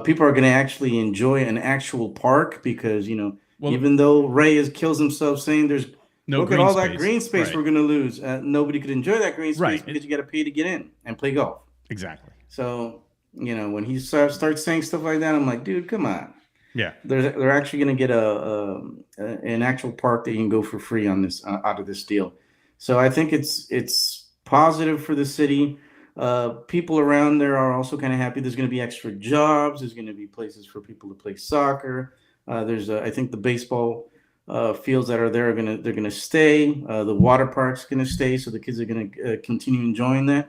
People are going to actually enjoy an actual park because, even though Ray kills himself saying there's look at all that green space we're going to lose. Nobody could enjoy that green space because you got to pay to get in and play golf. Exactly. So, when he starts saying stuff like that, I'm like, dude, come on. Yeah. They're actually going to get an actual park that you can go for free on this out of this deal. So I think it's positive for the city. People around there are also kind of happy. There's going to be extra jobs. There's going to be places for people to play soccer. There's I think the baseball fields that are there they're going to stay. The water park's going to stay, so the kids are going to continue enjoying that.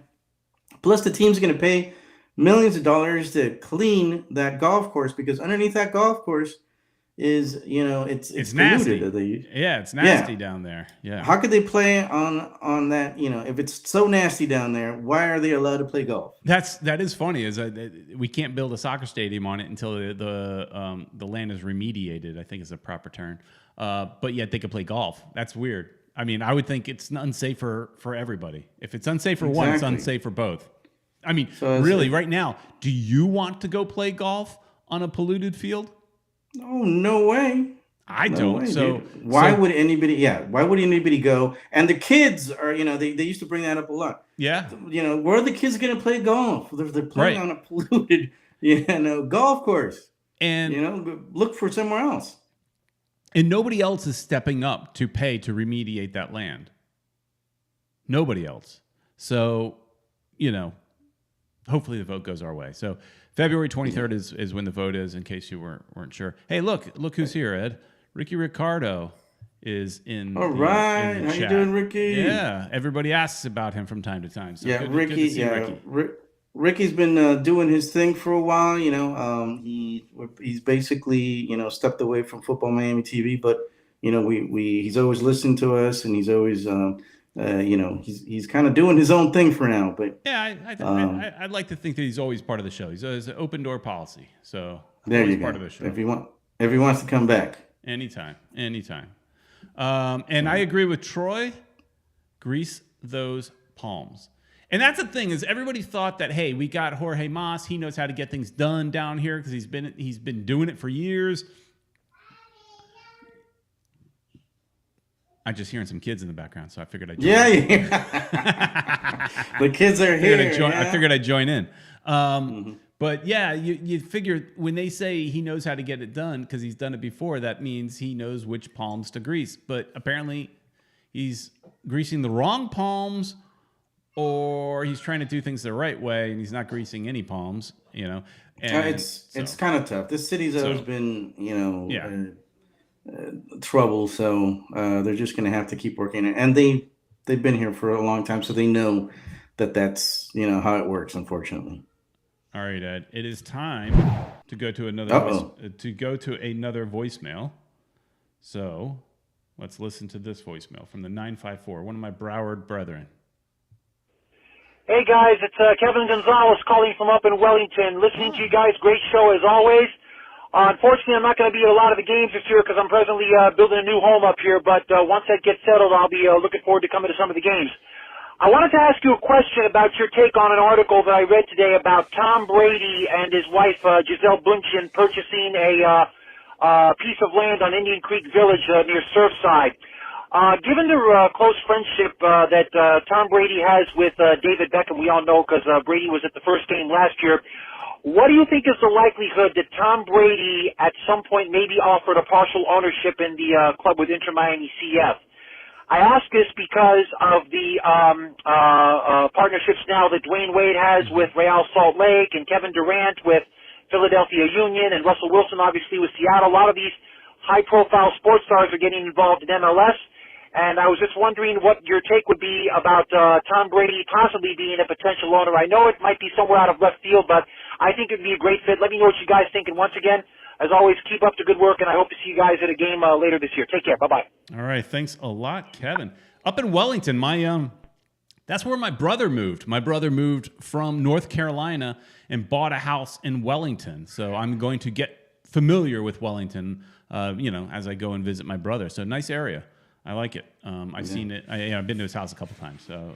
Plus, the team's going to pay millions of dollars to clean that golf course because underneath that golf course is, it's nasty. It's nasty Yeah. down there. Yeah. How could they play on that? If it's so nasty down there, why are they allowed to play golf? That is funny. Is we can't build a soccer stadium on it until the land is remediated, I think is a proper term. But yet they could play golf. That's weird. I mean, I would think it's unsafe for everybody. If it's unsafe for one, it's unsafe for both. I mean, really, right now, do you want to go play golf on a polluted field? Oh, no way. I don't. Why would anybody? Yeah, why would anybody go? And the kids are, they used to bring that up a lot. Yeah. Where are the kids going to play golf? They're playing on a polluted Yeah, no, golf course. And Look for somewhere else. nobody else is stepping up to pay to remediate that land. Nobody else. So, hopefully the vote goes our way. So February 23rd is when the vote is, in case you weren't sure. Hey, look who's here, Ed. Ricky Ricardo is in All the, right. in the How chat. you doing, Ricky? Yeah, everybody asks about him from time to time. So Yeah, good Ricky. to see Yeah, Ricky. Ricky's been doing his thing for a while. He's basically stepped away from Football Miami TV, but he's always listened to us, and he's always he's kind of doing his own thing for now. But Yeah, I'd like to think that he's always part of the show. He's an open door policy, so there always you part go. of the show. If he wants to come back, anytime. And I agree with Troy. Grease those palms. And that's the thing, is everybody thought that, hey, we got Jorge Mas. He knows how to get things done down here because he's been doing it for years. I'm just hearing some kids in the background, so I figured I'd join in. Yeah. The kids are here. I figured I'd join in. But yeah, you figure when they say he knows how to get it done because he's done it before, that means he knows which palms to grease. But apparently he's greasing the wrong palms, or he's trying to do things the right way and he's not greasing any palms, And it's kind of tough. This city's always been, trouble. So they're just going to have to keep working it. And they've been here for a long time, so they know that's how it works, unfortunately. All right, Ed. It is time to go to another voicemail. So let's listen to this voicemail from the 954, one of my Broward brethren. Hey guys, it's Kevin Gonzalez calling from up in Wellington. Listening to you guys, great show as always. Unfortunately, I'm not going to be at a lot of the games this year because I'm presently building a new home up here. But once that gets settled, I'll be looking forward to coming to some of the games. I wanted to ask you a question about your take on an article that I read today about Tom Brady and his wife Gisele Bündchen purchasing a piece of land on Indian Creek Village near Surfside. Given the close friendship that Tom Brady has with David Beckham, we all know because Brady was at the first game last year, what do you think is the likelihood that Tom Brady at some point maybe offered a partial ownership in the club with Inter Miami CF? I ask this because of the partnerships now that Dwayne Wade has with Real Salt Lake and Kevin Durant with Philadelphia Union and Russell Wilson obviously with Seattle. A lot of these high-profile sports stars are getting involved in MLS. And I was just wondering what your take would be about Tom Brady possibly being a potential owner. I know it might be somewhere out of left field, but I think it would be a great fit. Let me know what you guys think. And once again, as always, keep up the good work, and I hope to see you guys at a game later this year. Take care. Bye-bye. All right. Thanks a lot, Kevin. Up in Wellington, that's where my brother moved. My brother moved from North Carolina and bought a house in Wellington. So I'm going to get familiar with Wellington, as I go and visit my brother. So nice area. I like it. I've seen it. I've been to his house a couple times. So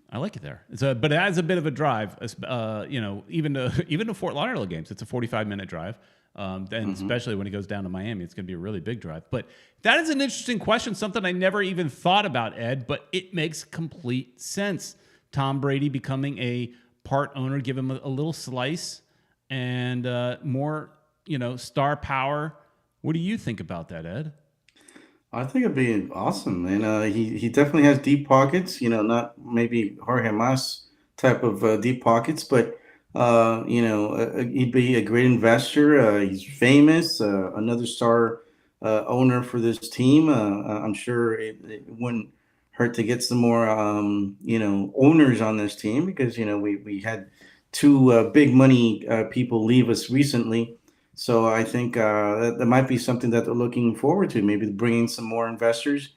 I like it there. But it has a bit of a drive. Even to Fort Lauderdale games, it's a 45-minute drive. Especially when it goes down to Miami, it's going to be a really big drive. But that is an interesting question, something I never even thought about, Ed, but it makes complete sense. Tom Brady becoming a part owner, give him a little slice and more, star power. What do you think about that, Ed? I think it'd be awesome. And he definitely has deep pockets, not maybe Jorge Mas type of deep pockets, but he'd be a great investor. He's famous, another star owner for this team. I'm sure it wouldn't hurt to get some more, owners on this team because, we had two big money people leave us recently. So I think that might be something that they're looking forward to, maybe bringing some more investors.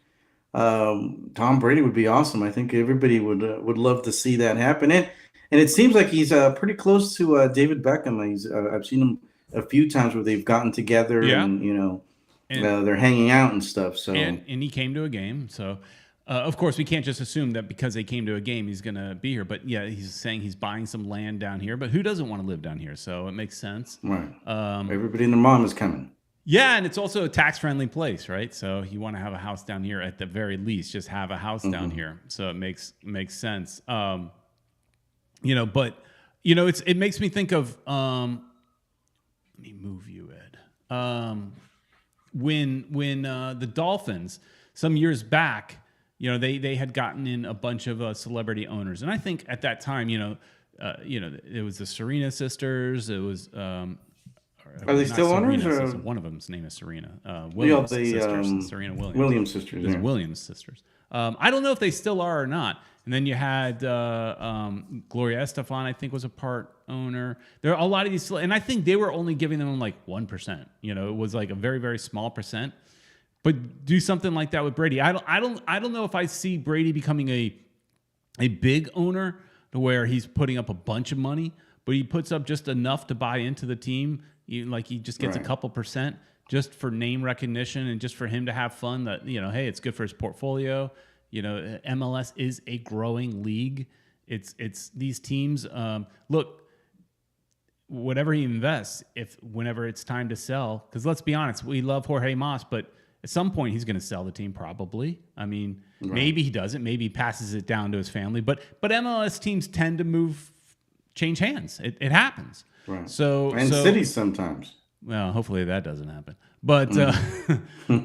Tom Brady would be awesome. I think everybody would love to see that happen. And it seems like he's pretty close to David Beckham. I've seen him a few times where they've gotten together and they're hanging out and stuff. So and he came to a game. So of course we can't just assume that because they came to a game he's going to be here. But yeah, he's saying he's buying some land down here. But who doesn't want to live down here? So it makes sense. Right. Everybody and their mom is coming. Yeah, and it's also a tax-friendly place, right? So you want to have a house down here at the very least. Just have a house down here. So it makes sense. But it makes me think of let me move you, Ed. When the Dolphins some years back, they had gotten in a bunch of celebrity owners, and I think at that time, it was the Serena sisters. It was are they still owners? Or? One of them's name is Serena Williams sisters. Serena Williams. Williams sisters. Yeah. Williams sisters. I don't know if they still are or not. And then you had Gloria Estefan, I think, was a part owner. There are a lot of these, and I think they were only giving them like 1%. It was like a very, very small percent. But do something like that with Brady. I don't know if I see Brady becoming a big owner to where he's putting up a bunch of money, but he puts up just enough to buy into the team. He just gets a couple percent just for name recognition and just for him to have fun. That hey, it's good for his portfolio. MLS is a growing league. It's these teams. Look, whatever he invests, whenever it's time to sell, because let's be honest, we love Jorge Mas, but at some point he's going to sell the team probably. I mean, maybe he doesn't. Maybe he passes it down to his family. But MLS teams tend to change hands. It happens. Right. So cities sometimes. Well, hopefully that doesn't happen. But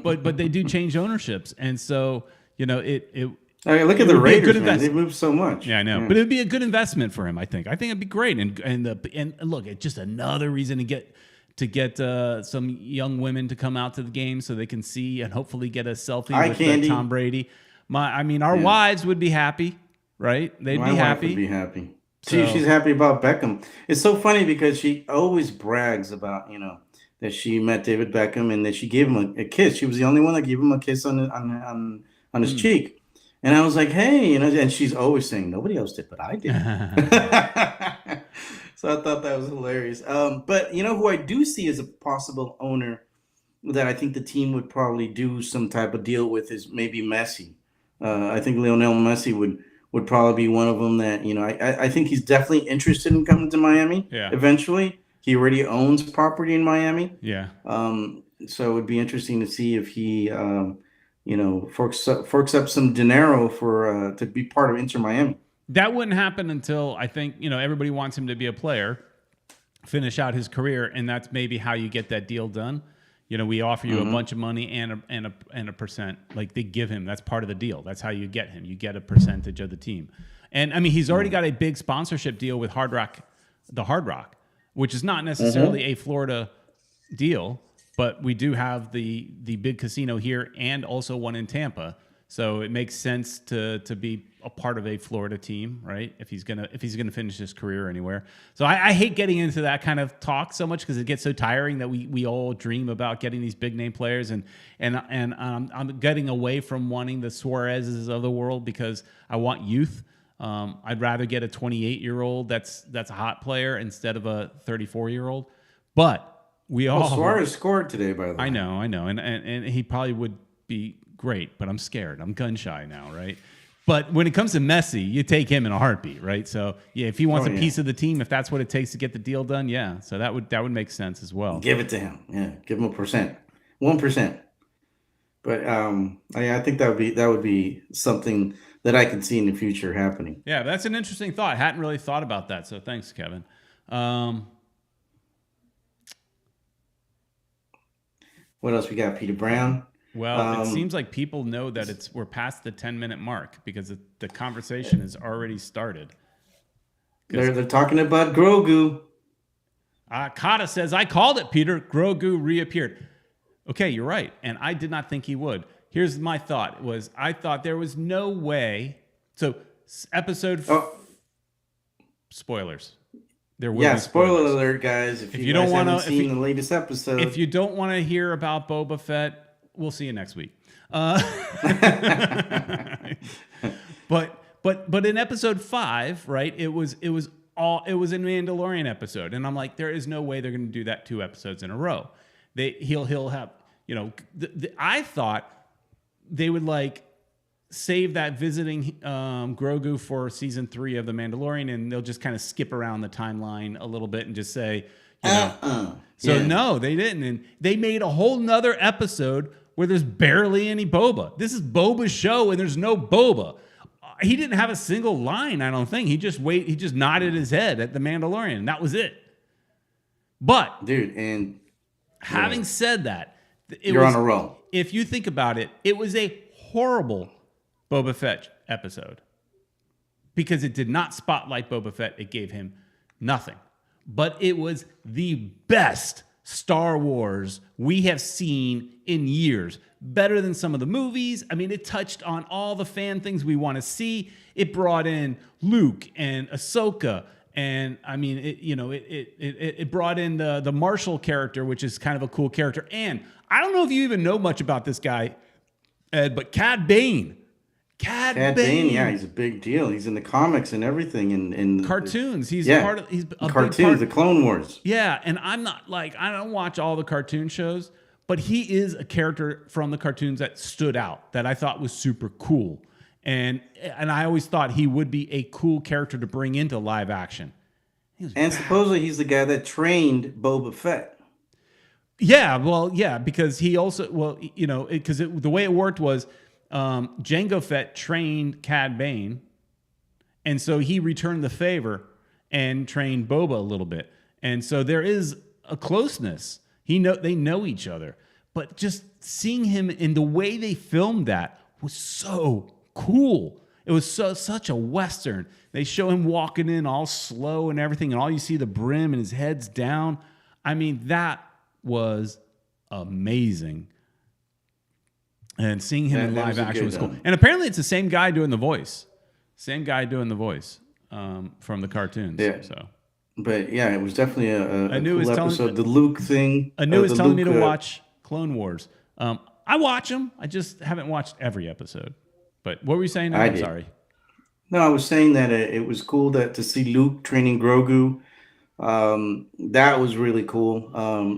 but they do change ownerships, and so look at the Raiders, man. They moved so much. Yeah, I know. Yeah. But it'd be a good investment for him, I think. I think it'd be great. And look, it's just another reason to get some young women to come out to the game so they can see and hopefully get a selfie with Tom Brady. Our wives would be happy, right? They'd be happy. Would be happy. She's happy about Beckham. It's so funny because she always brags about, that she met David Beckham and that she gave him a kiss. She was the only one that gave him a kiss on his cheek. And I was like, hey, and she's always saying, nobody else did, but I did. So I thought that was hilarious. But who I do see as a possible owner that I think the team would probably do some type of deal with is maybe Messi. I think Lionel Messi would probably be one of them that, I think he's definitely interested in coming to Miami eventually. He already owns property in Miami. Yeah. So it would be interesting to see if he, forks up some dinero for to be part of Inter Miami. That wouldn't happen until I think, everybody wants him to be a player, finish out his career, and that's maybe how you get that deal done. We offer you a bunch of money and a percent. Like they give him, that's part of the deal. That's how you get him. You get a percentage of the team. And I mean, he's already got a big sponsorship deal with the Hard Rock, which is not necessarily a Florida deal, but we do have the big casino here and also one in Tampa. So it makes sense to be a part of a Florida team, right? If he's gonna finish his career anywhere. So I hate getting into that kind of talk so much because it gets so tiring that we all dream about getting these big name players and I'm getting away from wanting the Suarez's of the world because I want youth. I'd rather get a 28-year-old that's a hot player instead of a 34-year-old. But Suarez scored today, by the way. I know, and he probably would be great, but I'm scared. I'm gun shy now, right? But when it comes to Messi, you take him in a heartbeat, right? So yeah, if he wants a piece of the team, if that's what it takes to get the deal done, yeah. So that would make sense as well. Give it to him, yeah. Give him 1%. But I think that would be something that I can see in the future happening. Yeah, that's an interesting thought. I hadn't really thought about that. So thanks, Kevin. What else we got? Peter Brown. Well, it seems like people know that we're past the 10-minute mark because the conversation has already started. They're talking about Grogu. Kata says, I called it, Peter. Grogu reappeared. Okay, you're right. And I did not think he would. Here's my thought I thought there was no way. So episode spoilers. There will be spoiler alert, guys. If you don't want to see the latest episode. If you don't want to hear about Boba Fett, we'll see you next week. But in episode 5, right? It was a Mandalorian episode, and I'm like, there is no way they're going to do that 2 episodes in a row. He'll have, I thought they would like save that visiting Grogu for season 3 of The Mandalorian, and they'll just kind of skip around the timeline a little bit and just say, no, they didn't, and they made a whole nother episode where there's barely any Boba. This is Boba's show, and there's no Boba. he didn't have a single line, I don't think. He just nodded his head at the Mandalorian. That was it. But dude, and having said that, you're on a roll. If you think about it, it was a horrible Boba Fett episode because it did not spotlight Boba Fett. It gave him nothing. But it was the best Star Wars we have seen in years. Better than some of the movies. I mean, it touched on all the fan things we want to see. It brought in Luke and Ahsoka. And I mean, it brought in the Marshall character, which is kind of a cool character. And I don't know if you even know much about this guy, Ed, but Cad Bane. Cad Bane, yeah, he's a big deal. He's in the comics and everything, in cartoons. He's part of he's a cartoons, the Clone Wars. Yeah, and I'm not like I don't watch all the cartoon shows, but he is a character from the cartoons that stood out that I thought was super cool, and I always thought he would be a cool character to bring into live action. And supposedly he's the guy that trained Boba Fett. Yeah, well, yeah, because he also because the way it worked was. Jango Fett trained Cad Bane, and so he returned the favor and trained Boba a little bit. And so there is a closeness. They know each other. But just seeing him in the way they filmed that was so cool. It was such a Western. They show him walking in all slow and everything, and all you see the brim and his head's down. I mean, that was amazing. And seeing him in live action was cool. And apparently it's the same guy doing the voice. Same guy doing the voice from the cartoons. Yeah. So. But yeah, it was definitely a cool episode. The Luke thing. Anu was telling me to watch Clone Wars. I watch them. I just haven't watched every episode. But what were you saying? I'm sorry. No, I was saying that it was cool to see Luke training Grogu. That was really cool.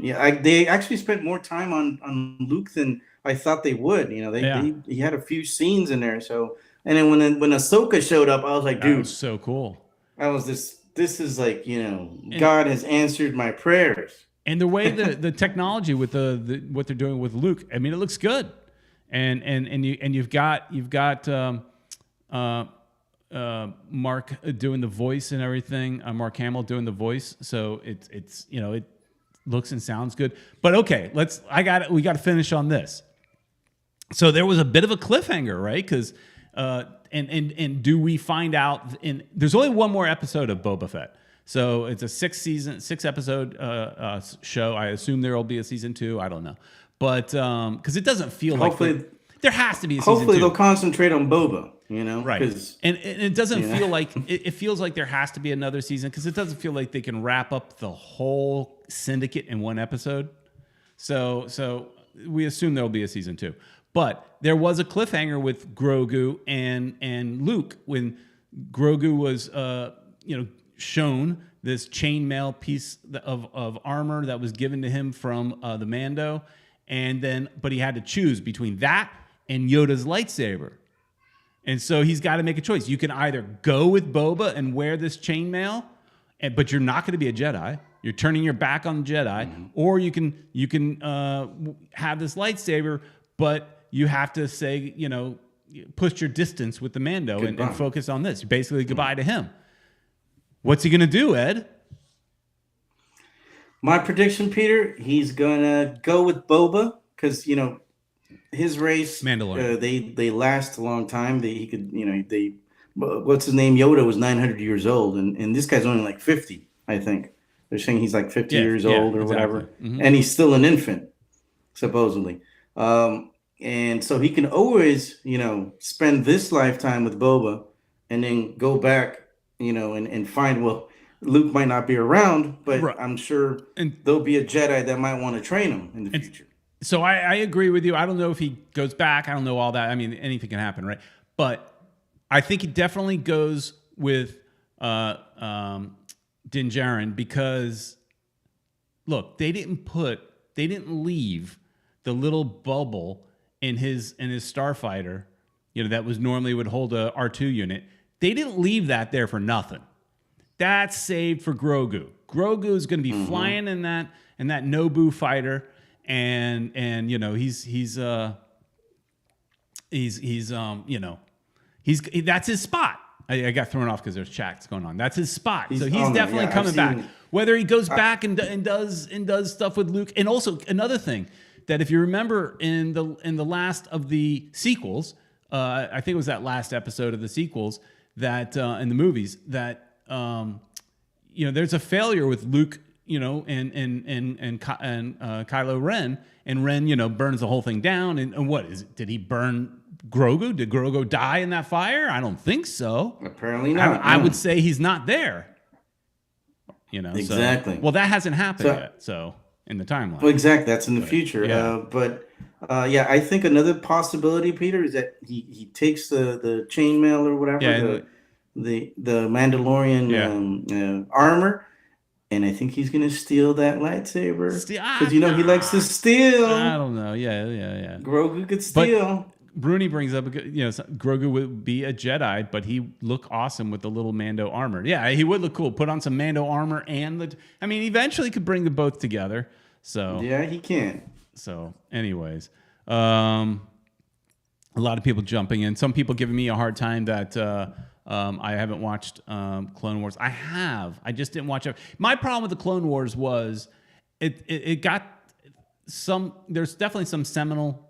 They actually spent more time on Luke than I thought they would. He had a few scenes in there. So, and then when Ahsoka showed up, I was like, dude, that was so cool. I was this is like, God has answered my prayers. And the way the technology with the what they're doing with Luke, I mean, it looks good. And you've got Mark doing the voice and everything. Mark Hamill doing the voice. So it's it looks and sounds good. But okay, we got to finish on this. So there was a bit of a cliffhanger, right? Because and do we find out? There's only one more episode of Boba Fett, so it's a 6 episode show. I assume there will be a season 2. I don't know, but because it doesn't feel there has to be a season 2. Hopefully they'll concentrate on Boba, right? And it doesn't feel like it feels like there has to be another season because it doesn't feel like they can wrap up the whole syndicate in one episode. So we assume there will be a season 2. But there was a cliffhanger with Grogu and Luke when Grogu was, shown this chainmail piece of armor that was given to him from the Mando, but he had to choose between that and Yoda's lightsaber, and so he's got to make a choice. You can either go with Boba and wear this chainmail, but you're not going to be a Jedi. You're turning your back on the Jedi, or you can have this lightsaber, but you have to say, push your distance with the Mando and focus on this. Basically, goodbye to him. What's he going to do, Ed? My prediction, Peter, he's going to go with Boba because, his race, Mandalorian. They last a long time. What's his name? Yoda was 900 years old, and this guy's only like 50, I think. They're saying he's like 50 years old or whatever. Mm-hmm. And he's still an infant, supposedly. And so he can always, spend this lifetime with Boba and then go back, and find, Luke might not be around, but right. I'm sure there'll be a Jedi that might want to train him in the future. So I agree with you. I don't know if he goes back. I don't know all that. I mean, anything can happen, right? But I think he definitely goes with Din Djarin because, look, they didn't leave the little bubble in his starfighter, that was normally would hold a R2 unit. They didn't leave that there for nothing. That's saved for Grogu. Grogu is going to be flying in that Naboo fighter, and he's That's his spot. I got thrown off because there's chats going on. That's his spot. So he's on there. definitely Yeah, coming back. Whether he goes back and does stuff with Luke, and also another thing that if you remember in the last of the sequels, I think it was that last episode of the sequels that in the movies that there's a failure with Luke, and Kylo Ren, and Ren burns the whole thing down. And what is it? Did he burn Grogu? Did Grogu die in that fire? I don't think so. Apparently not. I would say he's not there. Exactly. So, well, that hasn't happened yet. So in the timeline. Well, exactly. That's in the future. Yeah. I think another possibility, Peter, is that he takes the chainmail or whatever, the Mandalorian armor, and I think he's gonna steal that lightsaber because he likes to steal. I don't know. Yeah. Grogu could steal. Bruni brings up, Grogu would be a Jedi, but he look awesome with the little Mando armor. Yeah, he would look cool. Put on some Mando armor eventually could bring the both together. So yeah, he can. So, anyways, a lot of people jumping in. Some people giving me a hard time that I haven't watched Clone Wars. I have. I just didn't watch it. My problem with the Clone Wars was it got some. There's definitely some seminal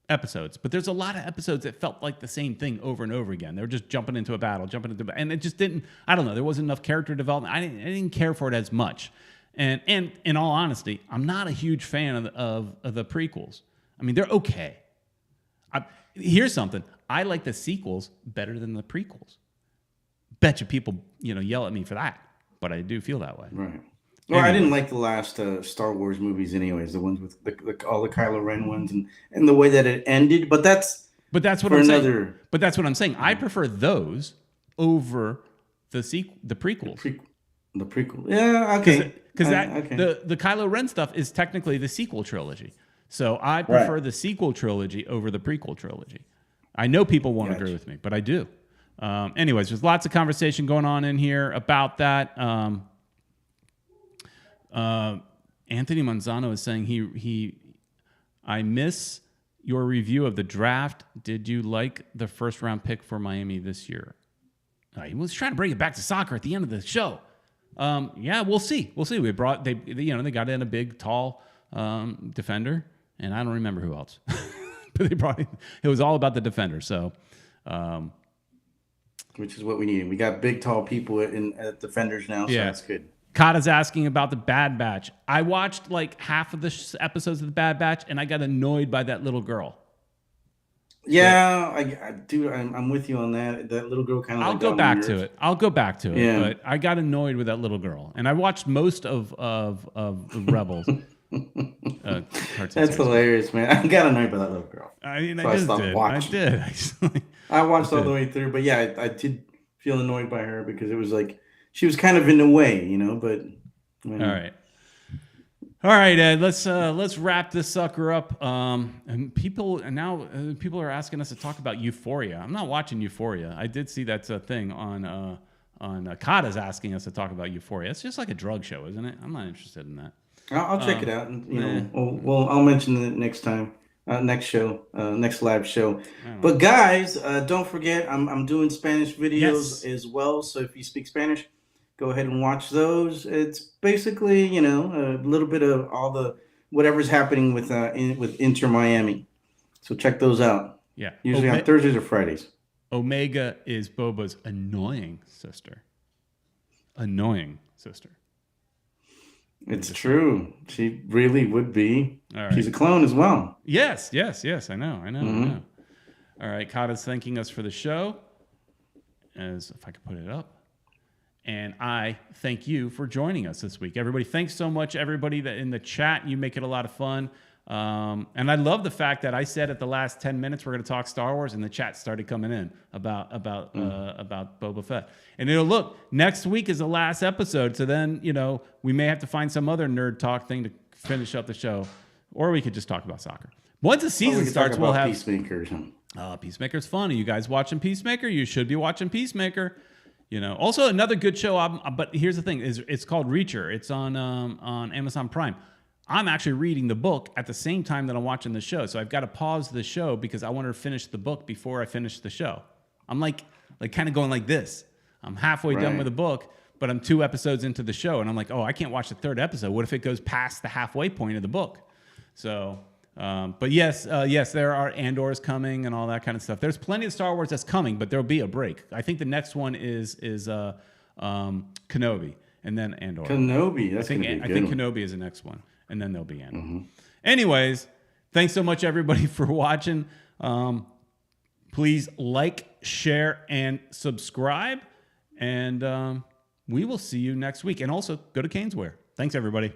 episodes, but there's a lot of episodes that felt like the same thing over and over again. They were just jumping into a battle, and it just didn't. I don't know. There wasn't enough character development. I didn't care for it as much. And in all honesty, I'm not a huge fan of the prequels. I mean, they're okay. Here's something. I like the sequels better than the prequels. Bet you people yell at me for that, but I do feel that way. Right. Well, I didn't like the last Star Wars movies, anyways. The ones with all the Kylo Ren ones, and the way that it ended. But that's what I'm saying. But that's what I'm saying. I prefer those over the prequels. The prequel. Yeah. Okay. Because the Kylo Ren stuff is technically the sequel trilogy. So I prefer the sequel trilogy over the prequel trilogy. I know people won't agree with me, but I do. Anyways, there's lots of conversation going on in here about that. Anthony Manzano is saying I miss your review of the draft. Did you like the first round pick for Miami this year? He was trying to bring it back to soccer at the end of the show. Yeah, we'll see. They got in a big, tall defender, and I don't remember who else. But it was all about the defender. So, which is what we need. We got big, tall people at defenders now, so that's good. Kata's asking about the Bad Batch. I watched like half of the episodes of the Bad Batch, and I got annoyed by that little girl. Yeah, I do. I'm with you on that. That little girl kind of. I'll go back to it. Yeah. But I got annoyed with that little girl, and I watched most of Rebels. That's hilarious, man. I got annoyed by that little girl. I did. I watched all the way through, but yeah, I did feel annoyed by her because it was like she was kind of in the way, But all right, Ed. Let's wrap this sucker up. And people are asking us to talk about Euphoria. I'm not watching Euphoria. I did see that's a thing on Kata's asking us to talk about Euphoria. It's just like a drug show, isn't it? I'm not interested in that. I'll check it out, and I'll mention it next time, next show, next live show. But guys, don't forget, I'm doing Spanish videos as well. So if you speak Spanish, go ahead and watch those. It's basically, a little bit of all the whatever's happening with Inter Miami. So check those out. Yeah, usually on Thursdays or Fridays. Omega is Boba's annoying sister. It's true. She really would be. All right. She's a clone as well. Yes. I know. All right. Kata's thanking us for the show. If I could put it up. And I thank you for joining us this week. Everybody, thanks so much. Everybody that in the chat, you make it a lot of fun. And I love the fact that I said at the last 10 minutes we're going to talk Star Wars, and the chat started coming in about Boba Fett. And look, next week is the last episode, so then we may have to find some other nerd talk thing to finish up the show, or we could just talk about soccer. Once the season starts, we'll have Peacemaker. Peacemaker's fun. Are you guys watching Peacemaker? You should be watching Peacemaker. Also another good show. But here's the thing: it's called Reacher. It's on Amazon Prime. I'm actually reading the book at the same time that I'm watching the show. So I've got to pause the show because I want to finish the book before I finish the show. I'm like kind of going like this. I'm halfway done with the book, but I'm 2 episodes into the show, and I'm like, oh, I can't watch the 3rd episode. What if it goes past the halfway point of the book? So, but yes, there are Andors coming and all that kind of stuff. There's plenty of Star Wars that's coming, but there'll be a break. I think the next one is Kenobi, and then Andor. Kenobi, I think Kenobi is the next one, and then there'll be Andor. Anyways, thanks so much everybody for watching. Please like, share, and subscribe. And we will see you next week. And also, go to Caneswear. Thanks, everybody.